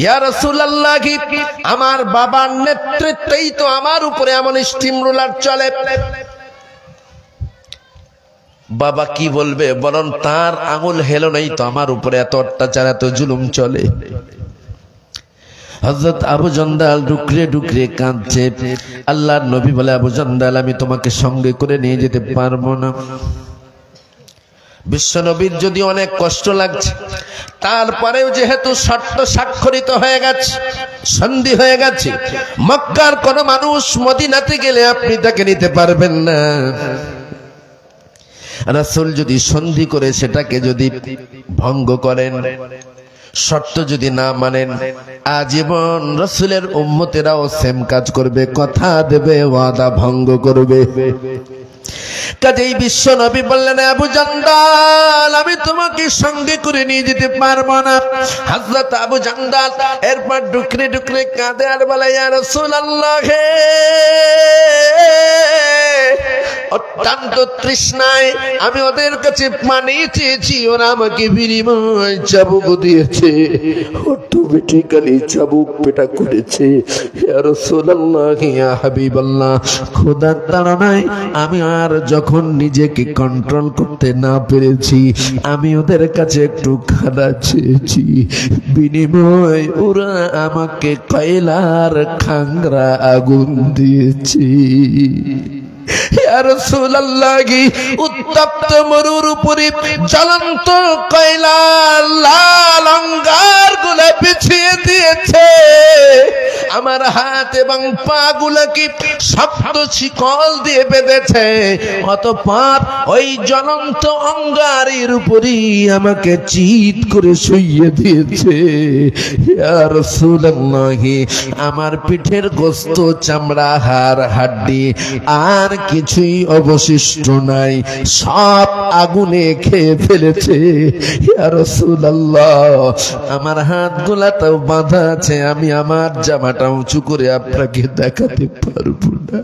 ইয়া রাসূলুল্লাহ, আমার বাবার নেতৃত্বেই তো আমার উপরে এমন স্টিম রোলার চলে। বাবা কি বলবে, বরং তার আঙুল হেলো নাই তো আমার উপরে এত অত্যাচার, এত জুলুম চলে। হযরত আবু জান্দাল ডুকরে ডুকরে কাঁদছে। আল্লাহর নবী বলে, আবু জান্দাল, আমি তোমাকে সঙ্গে করে নিয়ে যেতে পারবো না। বিশ্বনবীর যদি অনেক কষ্ট লাগছে, তারপরেও যেহেতু শর্ত স্বাক্ষরিত হয়ে গেছে, সন্ধি হয়ে গেছে, মক্কার কোন মানুষ মদিনাতে গেলে আপনি তাকে নিতে পারবেন না। রাসূল যদি সন্ধি করে সেটাকে যদি ভঙ্গ করেন, শর্ত যদি না মানেন, আজীবন রাসূলের উম্মতেরাও সেম কাজ করবে, কথা দেবে, ওয়াদা ভঙ্গ করবে। কাজেই বিশ্ব নবী বললেন, আবু জান্দাল, আমি তোমাকে সঙ্গে করে নিয়ে যেতে পারবো না। হযরত আবু জান্দাল এরপর ডুকরে ডুকরে কাঁদে আর বলে, ইয়া রাসূলুল্লাহ, অত্যন্ত তৃষ্ণায় আমি ওদের কাছে পানি চেয়েছি, ওরা আমাকে বিনিময় চাবুক দিয়েছে, অটোমেটিক্যালি চাবুক পেটা করেছে। ইয়া রাসূলুল্লাহ, ইয়া হাবিবাল্লাহ, খোদার তাড়নায় আমি আর যখন নিজেকে কন্ট্রোল করতে না পেরেছি, আমি ওদের কাছে একটু খানা চেয়েছি, বিনিময় ওরা আমাকে কয়লার খাংরা আগুন দিয়েছি। ইয়া রাসূলুল্লাহ, উত্তপ্ত মরুর উপরে জ্বলন্ত কয়লার লাল অঙ্গার গুলো বিছিয়ে দিয়েছে, আমার হাত এবং পা গুলোকে শক্ত শিকল দিয়ে বেঁধেছে, অতঃপর ওই জ্বলন্ত অঙ্গারের উপরই আমাকে চিৎ করে শুইয়ে দিয়েছে। ইয়া রাসূলুল্লাহ, আমার পিঠের গোশত, চামড়া, হাড়, হাড্ডি আর কিছুই অবশিষ্ট নাই, সব আগুনে খেয়ে ফেলেছে। ইয়া রাসূলুল্লাহ, আমার হাতগুলা তো বাঁধা আছে, আমি আমার জামাটা উঁচু করে আপনাকে দেখাতে পারবো না।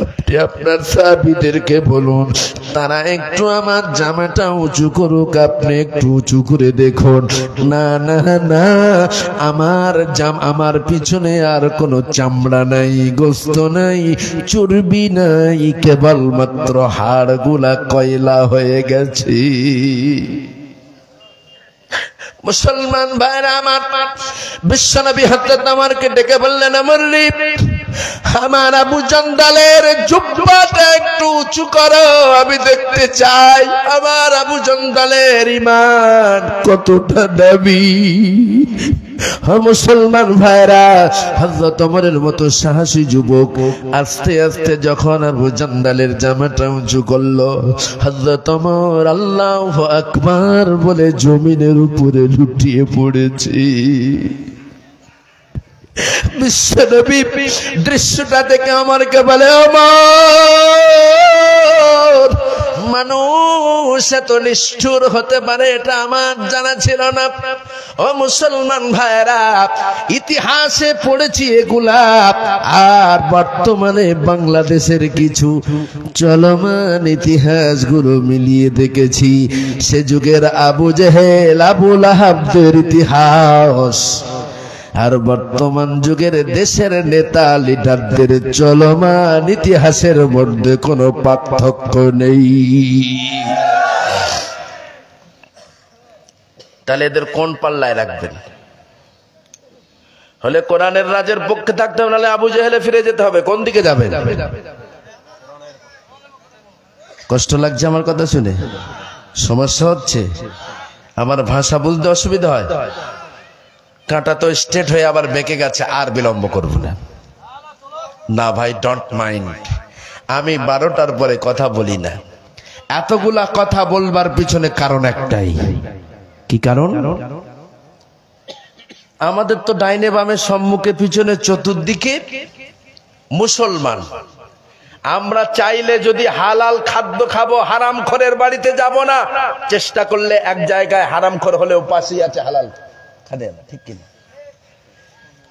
আপনি আপনার সাহাবীদেরকে বলুন, তারা একটু আমার জামাটা উঁচু করুক, আপনি একটু উঁচু করে দেখুন। না না না, আমার পিছনে আর কোনো চামড়া নাই, গোশত নাই, চর্বি নাই, কেবলমাত্র হাড়গুলা কয়লা হয়ে গেছে। মুসলমান ভাইরা আমার, বিশ্বনবী হযরত ওমরকে ডেকে বললেন, ওমর রে, আমার আবু জান্দালের জুব্বাটা একটু উঁচু করো, আমি দেখতে চাই আমার আবু জান্দালের ঈমান কতটা দামি। মুসলমান ভাইরা, হযরত ওমরের মতো সাহসী যুবক আস্তে আস্তে যখন আবু জান্দালের জামাটা উঁচু করলো, হযরত ওমর আল্লাহু আকবার বলে জমিনের উপরে লুটিয়ে পড়েছে। বিশ্বনবী দৃশ্যটা দেখে ওমরকে বলে, ওমর, মানুষ এত নিষ্ঠুর হতে পারে এটা আমার জানা ছিল না। ও মুসলমান ভাইরা, ইতিহাসে পড়েছি এগুলা, আর বর্তমানে বাংলাদেশের কিছু চলমান ইতিহাসগুলো মিলিয়ে দেখেছি। সে যুগের আবু জেহেল, আবু লাহাবদের ইতিহাস আর বর্তমান যুগের দেশের নেতা লিডারদের চলমান ইতিহাসের মধ্যে কোনো পার্থক্য নেই। তাহলে এদের কোন পাল্লায় রাখবেন? হলে কোরআনের রাজের পক্ষে থাকতে হবে, নাহলে আবু জেহেলে ফিরে যেতে হবে। কোন দিকে যাবেন? কষ্ট লাগছে আমার কথা শুনে? সমস্যা হচ্ছে? আমার ভাষা বুঝতে অসুবিধা হয়? কাঁটা তো স্ট্রেট হয়ে আবার বেঁকে গেছে, আর বিলম্ব করব না। না ভাই, ডোন্ট মাইন্ড, আমি 12টার পরে কথা বলি না। এতগুলা কথা বলবার পিছনে কারণ একটাই। কি কারণ? আমাদের তো ডাইনে বামে সম্মুখে পিছনে চতুর্দিকে মুসলমান। আমরা চাইলে যদি হালাল খাদ্য খাবো, হারামখোরের বাড়িতে যাব না। চেষ্টা করলে এক জায়গায় হারামখোর হলেও পাশেই আছে হালাল খাবে না, ঠিক কিনা?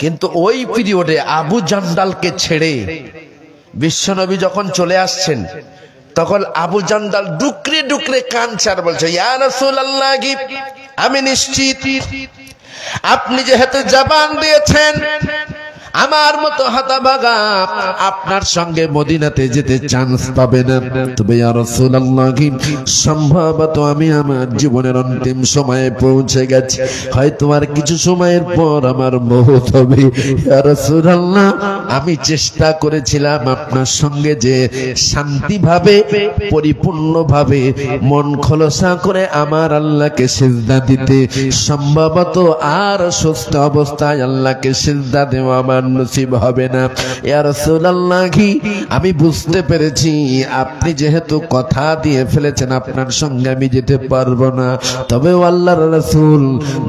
কিন্তু ওই পিরিয়ডে আবু জান্দালকে ছেড়ে বিশ্বনবী যখন চলে আসছেন, তখন আবু জান্দাল ডুকরে ডুকরে কাঁদছে আর বলছে, ইয়া রাসূলুল্লাহ, আমি নিশ্চিত আপনি যেহেতু জবান দিয়েছেন, আমার মতো হতভাগা আপনার সঙ্গে মদিনাতে যেতে চান্স পাবে না। তবে ইয়া রাসূলুল্লাহ, সম্ভবত আমি আমার জীবনের অন্তিম সময়ে পৌঁছে গেছি, হয়তো আর কিছু সময়ের পর আমার মওত হবে। ইয়া রাসূলুল্লাহ, আমি চেষ্টা করেছিলাম আপনার সঙ্গে যে শান্তিভাবে, পরিপূর্ণভাবে, মন খোলসা করে আমার আল্লাহকে সিজদা দিতে, সম্ভবত আর সুস্থ অবস্থায় আল্লাহকে সিজদা দেওয়া আমার নসিব হবে না। ইয়া রাসূলুল্লাহ, আমি বুঝতে পেরেছি আপনি যেহেতু কথা দিয়ে ফেলেছেন আপনার সঙ্গে আমি যেতে পারবো না। তবে আল্লাহর রাসূল,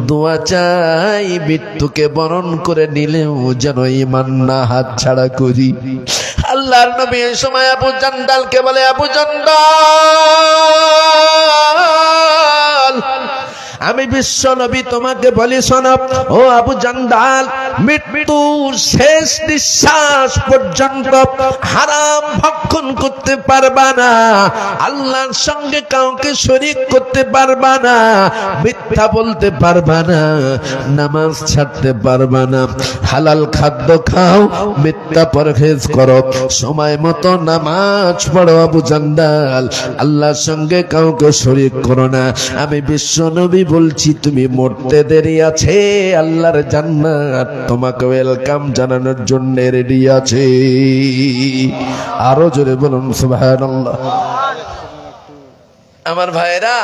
দোয়া চাই মৃত্যুকে বরণ করে নিলেও যেন ঈমান না হাত ছাড়া করি। আল্লাহর নবী এই সময় আবু জান্দালকে বলে, আবু জান্দাল, আমি বিশ্ব নবী তোমাকে বলি শোনো, ও আবু জান্দাল, মৃত্যুর শেষ নিঃশ্বাস পর্যন্ত হারাম ভক্ষণ করতে পারবা না, আল্লাহর সঙ্গে কাউকে শরীক করতে পারবা না, মিথ্যা বলতে পারবা না, নামাজ ছাড়তে পারবা না, হালাল খাদ্য খাও, মিথ্যা পরহেজ করো, সময় মতো নামাজ পড়ো। আবু জান্দাল, আল্লাহর সঙ্গে কাউকে শরীক করো না। আমি বিশ্ব নবী বলছি, তুমি মরতে দেরি আছে, আল্লাহর জান্নাত তোমাকে ওয়েলকাম জানানোর জন্য রেডি আছে। আরো জোরে বলুন সুবহানাল্লাহ। আমার ভাইরা,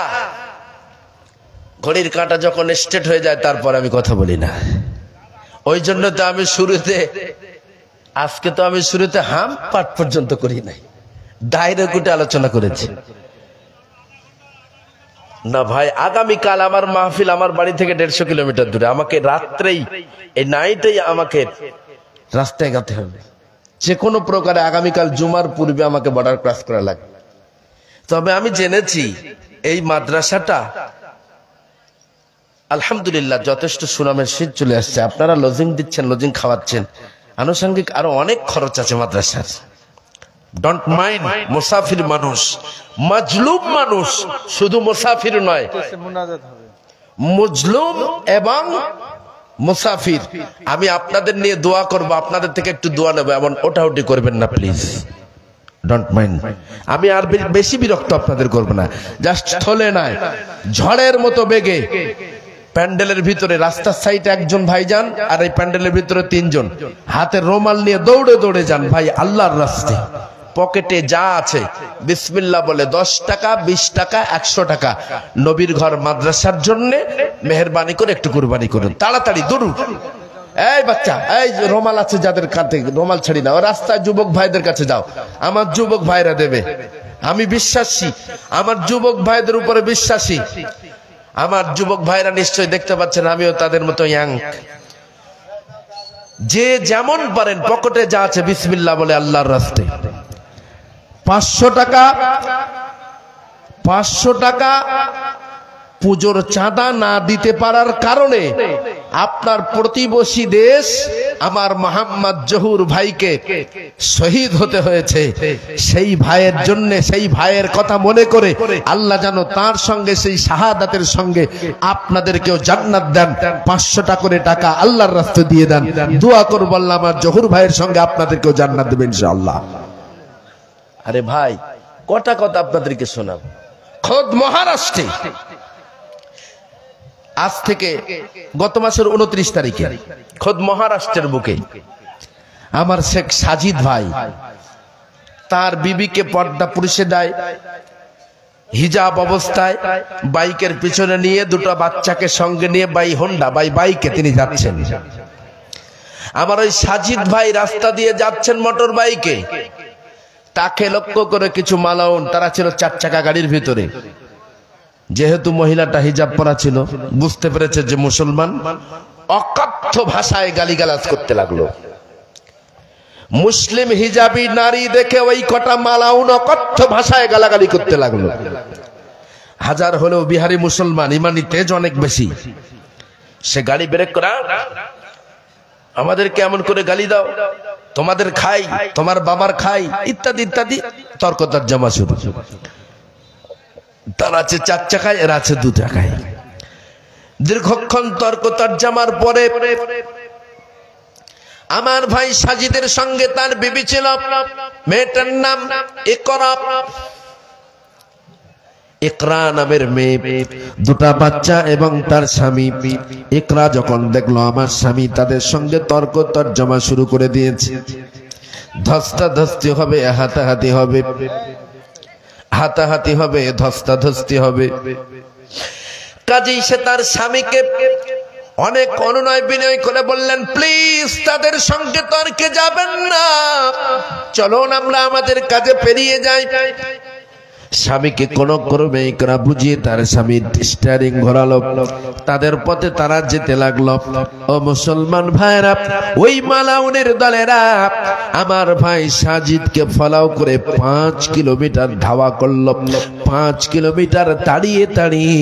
ঘড়ির কাঁটা যখন স্ট্রেট হয়ে যায় তারপর আমি কথা বলি না। ওই জন্য তো আমি শুরুতে, আজকে তো আমি শুরুতে হাম পাঠ পর্যন্ত করি নাই, ডাইরেক্ট আলোচনা করেছি। না ভাই, আগামীকাল আমার মাহফিল আমার বাড়ি থেকে 150 কিলোমিটার দূরে। আমাকে রাত্রেই, এই নাইটেই আমাকে রাস্তায় যেতে হবে যে কোনো প্রকারে। আগামীকাল জুমার পূর্বে আমাকে বর্ডার ক্রস করা লাগবে। তবে আমি জেনেছি এই মাদ্রাসাটা আলহামদুলিল্লাহ যথেষ্ট সুনামের শীত চলে আসছে। আপনারা লজিং দিচ্ছেন, লজিং খাওয়াচ্ছেন, আনুষঙ্গিক আরো অনেক খরচ আছে মাদ্রাসার। ডোন্ট মাইন্ড, মুসাফির মানুষ, মাজলুম মানুষ, শুধু মুসাফির নয়, মজলুম এবং মুসাফির। আমি আপনাদের নিয়ে দোয়া করব, আপনাদের থেকে একটু দোয়া নেব, এমন ওটাউটি করবেন না প্লিজ, ডোন্ট মাইন্ড। আমি আর বেশি বিরক্ত আপনাদের করব না, জাস্ট স্থলে নয়, ঝড়ের মতো বেগে প্যান্ডেলের ভিতরে, রাস্তার সাইডে একজন ভাইজান আর এই প্যান্ডেলের ভিতরে 3 জন হাতে রুমাল নিয়ে দৌড়ে দৌড়ে যান ভাই আল্লাহর রাস্তায়। পকেটে যা আছে বিসমিল্লাহ বলে 10 টাকা, 20 টাকা, 100 টাকা, নবীর ঘর মাদ্রাসার জন্য মেহেরবানি করে একটু কুরবানি করুন, তাড়াতাড়ি দৌড়ুন। এই বাচ্চা, এই রুমাল আছে যাদের কাছে, রুমাল ছাড়ি না, রাস্তায় যুবক ভাইদের কাছে যাও, আমার যুবক ভাইরা দেবে। আমি বিশ্বাসী, আমার যুবক ভাইদের উপরে বিশ্বাসী। আমার যুবক ভাইরা নিশ্চয়ই দেখতে পাচ্ছেন আমিও তাদের মতো ইয়াং। যে যেমন পারেন পকেটে যা আছে বিসমিল্লাহ বলে আল্লাহর রাস্তায়। 500 টাকা, 500 টাকা, পুজোর চাঁদা না দিতে পারার কারণে আপনার প্রতিবেশী দেশ আমার মোহাম্মদ জহুর ভাইকে শহীদ হতে হয়েছে। সেই ভাইয়ের জন্য, সেই ভাইয়ের কথা মনে করে আল্লাহ যেন তার সঙ্গে, সেই শাহাদাতের সঙ্গে আপনাদেরকেও জান্নাত দেন। 500 করে টাকা আল্লাহর রাস্তায় দিয়ে দেন। দোয়া করব আল্লাহ আমার জহুর ভাইয়ের সঙ্গে আপনাদেরকেও জান্নাত দেবেন ইনশাআল্লাহ। আরে ভাই, কটা কথা আপনাদেরকে শোনাব। খোদ মহারাষ্ট্রে আজ থেকে গত মাসের 29 তারিখে খোদ মহারাষ্ট্রের বুকে আমার শেখ সাজিদ ভাই তার বিবিকে পর্দা পুরুষে দেয়, হিজাব অবস্থায় বাইকের পিছনে নিয়ে দুটো বাচ্চাকে সঙ্গে নিয়ে হোন্ডা বাইকে তিনি যাচ্ছেন। আমার ওই সাজিদ ভাই রাস্তা দিয়ে যাচ্ছেন মোটর বাইকে। তাকে লক্ষ্য করে কিছু মালাউন, তারা ছিল 4 চাকা গাড়ির ভিতরে। যেহেতু মহিলাটা হিজাব পরা ছিল, বুঝতে পেরেছে যে মুসলমান, অকথ্য ভাষায় গালিগালাজ করতে লাগলো। মুসলিম হিজাবি নারী দেখে ওই কটা মালাউন অকথ্য ভাষায় গালাগালি করতে লাগলো। হাজার হলেও বিহারি মুসলমান, ইমানি তেজ অনেক বেশি। সে গাড়ি ব্রেক করা, আমাদের কেমন করে গালি দাও, তোমাদের খাই, তোমার বাবার খাই, ইত্যাদি ইত্যাদি তর্ক তর্জমা শুরু। তার আছে 4 চাকায়, এর আছে 2 চাকায়। দীর্ঘক্ষণ তর্ক তর্জমার পরে আমার ভাই সাজিদের সঙ্গে তার বিবি ছিল, মেয়েটার নাম ইকরা। ইকরা নামের মেয়ে, 2টা বাচ্চা এবং তার স্বামী। ইকরা যখন দেখলো আমার স্বামী তাদের সঙ্গে তর্ক তর্জমা শুরু করে দিয়েছে, ধস্তাধস্তি হবে, হাতাহাতি হবে, হাতাহাতি হবে, ধস্তাধস্তি হবে, কাজেই সে তার স্বামীকে অনেক অনুনয় বিনয় করে বললেন, প্লিজ তাদের সঙ্গে তর্কে যাবেন না, চলুন আমরা আমাদের কাজে পেরিয়ে যাই। স্বামীকে কোন ক্রমে ইকরা বুঝিয়ে তার স্বামীর স্টিয়ারিং ঘোরালো, তাদের পথে তারা যেতে লাগলো। ও মুসলমান ভাইরা, ওই মালাউনের দলেরা আমার ভাই সাজিদকে ফলাও করে 5 কিলোমিটার ধাওয়া করলো। 5 কিলোমিটার তাড়িয়ে তাড়িয়ে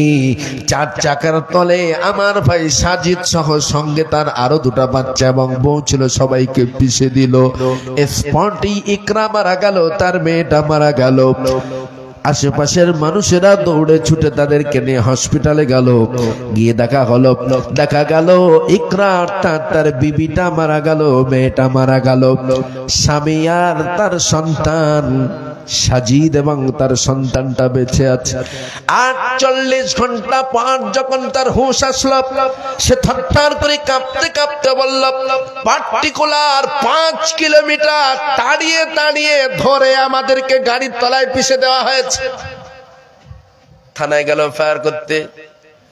4 চাকার তলে আমার ভাই সাজিদ সহ সঙ্গে তার আরো 2টা বাচ্চা এবং বউ ছিল, সবাইকে পিষে দিল। স্পটই ইকরা মারা গেল, তার মেয়েটা মারা গেল। আশেপাশের মানুষেরা দৌড়ে ছুটে তাদেরকে নিয়ে হসপিটালে গেল। গিয়ে দেখা গেল ইকরা অর্থাৎ তার বিবিটা মারা গেল, মেয়েটা মারা গেল। স্বামী আর তার সন্তান সাজিদ এবং তার সন্তানটা বেঁচে আছে। 48 ঘন্টা পর যখন তার হুঁশ আসলো, সে থরথর করে কাঁপতে কাঁপতে বলল, পার্টিকুলার 5 কিলোমিটার তাড়িয়ে তাড়িয়ে ধরে আমাদেরকে গাড়ির তলায় পিষে দেওয়া হয়েছে। থানায় গেল এফআইআর করতে,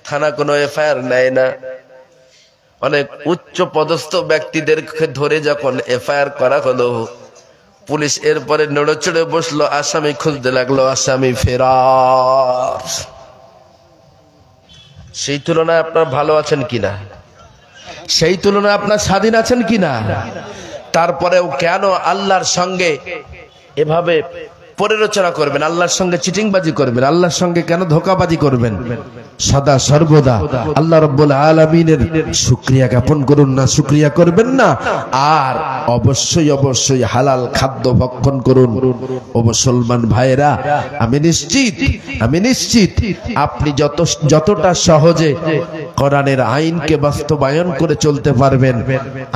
থানা কোনো এফআইআর নেয় না। অনেক উচ্চ পদস্থ ব্যক্তিদেরকে ধরে যখন এফআইআর করা হলো, পুলিশ এরপরে নড়ে চড়ে বসলো, আসামি খুঁজতে লাগলো, আসামি ফেরার। সেই তুলনায় আপনার ভালো আছেন কিনা, সেই তুলনায় আপনার স্বাধীন আছেন কিনা? তারপরেও কেন আল্লাহর সঙ্গে এভাবে পরিরচনা করবেন, আল্লাহর সঙ্গে চিটিংবাজি করবেন, আল্লাহর সঙ্গে কেন ধোঁকাবাজি করবেন? সদা সর্বদা আল্লাহ রাব্বুল আলামিনের শুকরিয়া জ্ঞাপন করুন, না শুকরিয়া করবেন না। আর অবশ্যই অবশ্যই হালাল খাদ্য ভক্ষণ করুন। ও মুসলমান ভাইরা, আমি নিশ্চিত আপনি যতটা সহজে কোরআনের আইনকে বাস্তবায়ন করে চলতে পারবেন,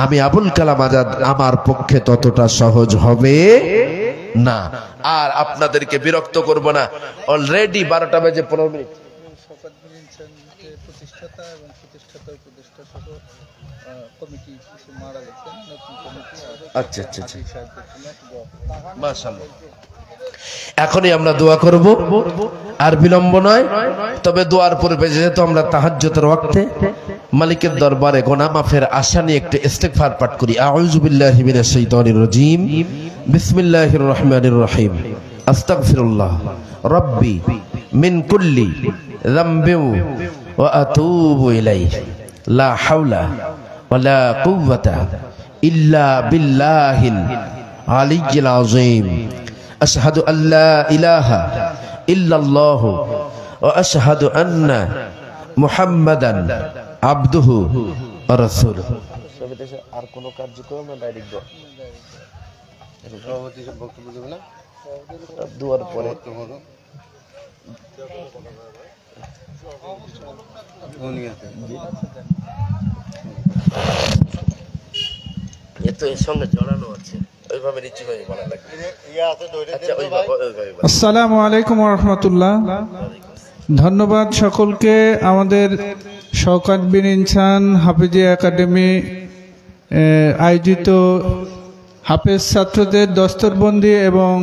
আমি আবুল কালাম আজাদ আমার পক্ষে ততটা সহজ হবে না। আর আপনাদেরকে বিরক্ত করব না। অলরেডি 12টা বেজে 15 মিনিট। প্রতিষ্ঠাতা এবং প্রতিষ্ঠাতা উপদেষ্টা সহ কমিটি কিছু মারা গেছেন, নতুন কমিটি। আচ্ছা, মাশাআল্লাহ। এখনই আমরা দোয়া করব, আর বিলম্ব নয়। তবে দোয়ার পূর্বে যেহেতু আমরা তাহাজ্জুদের ওয়াক্তে মালিকের দরবারে গুনাহ মাফের আশা নিয়ে একটু ইস্তিগফার পাঠ করি। আউযু বিল্লাহি মিনাশ শাইতানির রাজীম, বিসমিল্লাহির রহমানির রহিম। আস্তাগফিরুল্লাহ রাব্বি মিন কুল্লি যামবিন ওয়া আতুবু ইলাইহি, লা হাওলা ওয়ালা কুওয়াতা ইল্লা বিল্লাহিল আলিয়্যিল আযীম। আশহাদু আল্লা ইলাহা ইল্লাল্লাহু ওয়া আশহাদু আন্না মুহাম্মাদান আবদুহু ওয়া রাসূলুহু। আর কোন কার্যক্রম না ডাইরেক্ট দুয়ার পরে এত এর সঙ্গে জড়ানো আছে, ওইভাবে নিচে হয়ে বলা লাগবে। আচ্ছা, ওইভাবে। আসসালামু আলাইকুম ওয়া রাহমাতুল্লাহ। ধন্যবাদ সকলকে। আমাদের শওকত বিন ইনসান হাফেজিয়া একাডেমি আয়োজিত হাফেজ ছাত্রদের দস্তরবন্দি এবং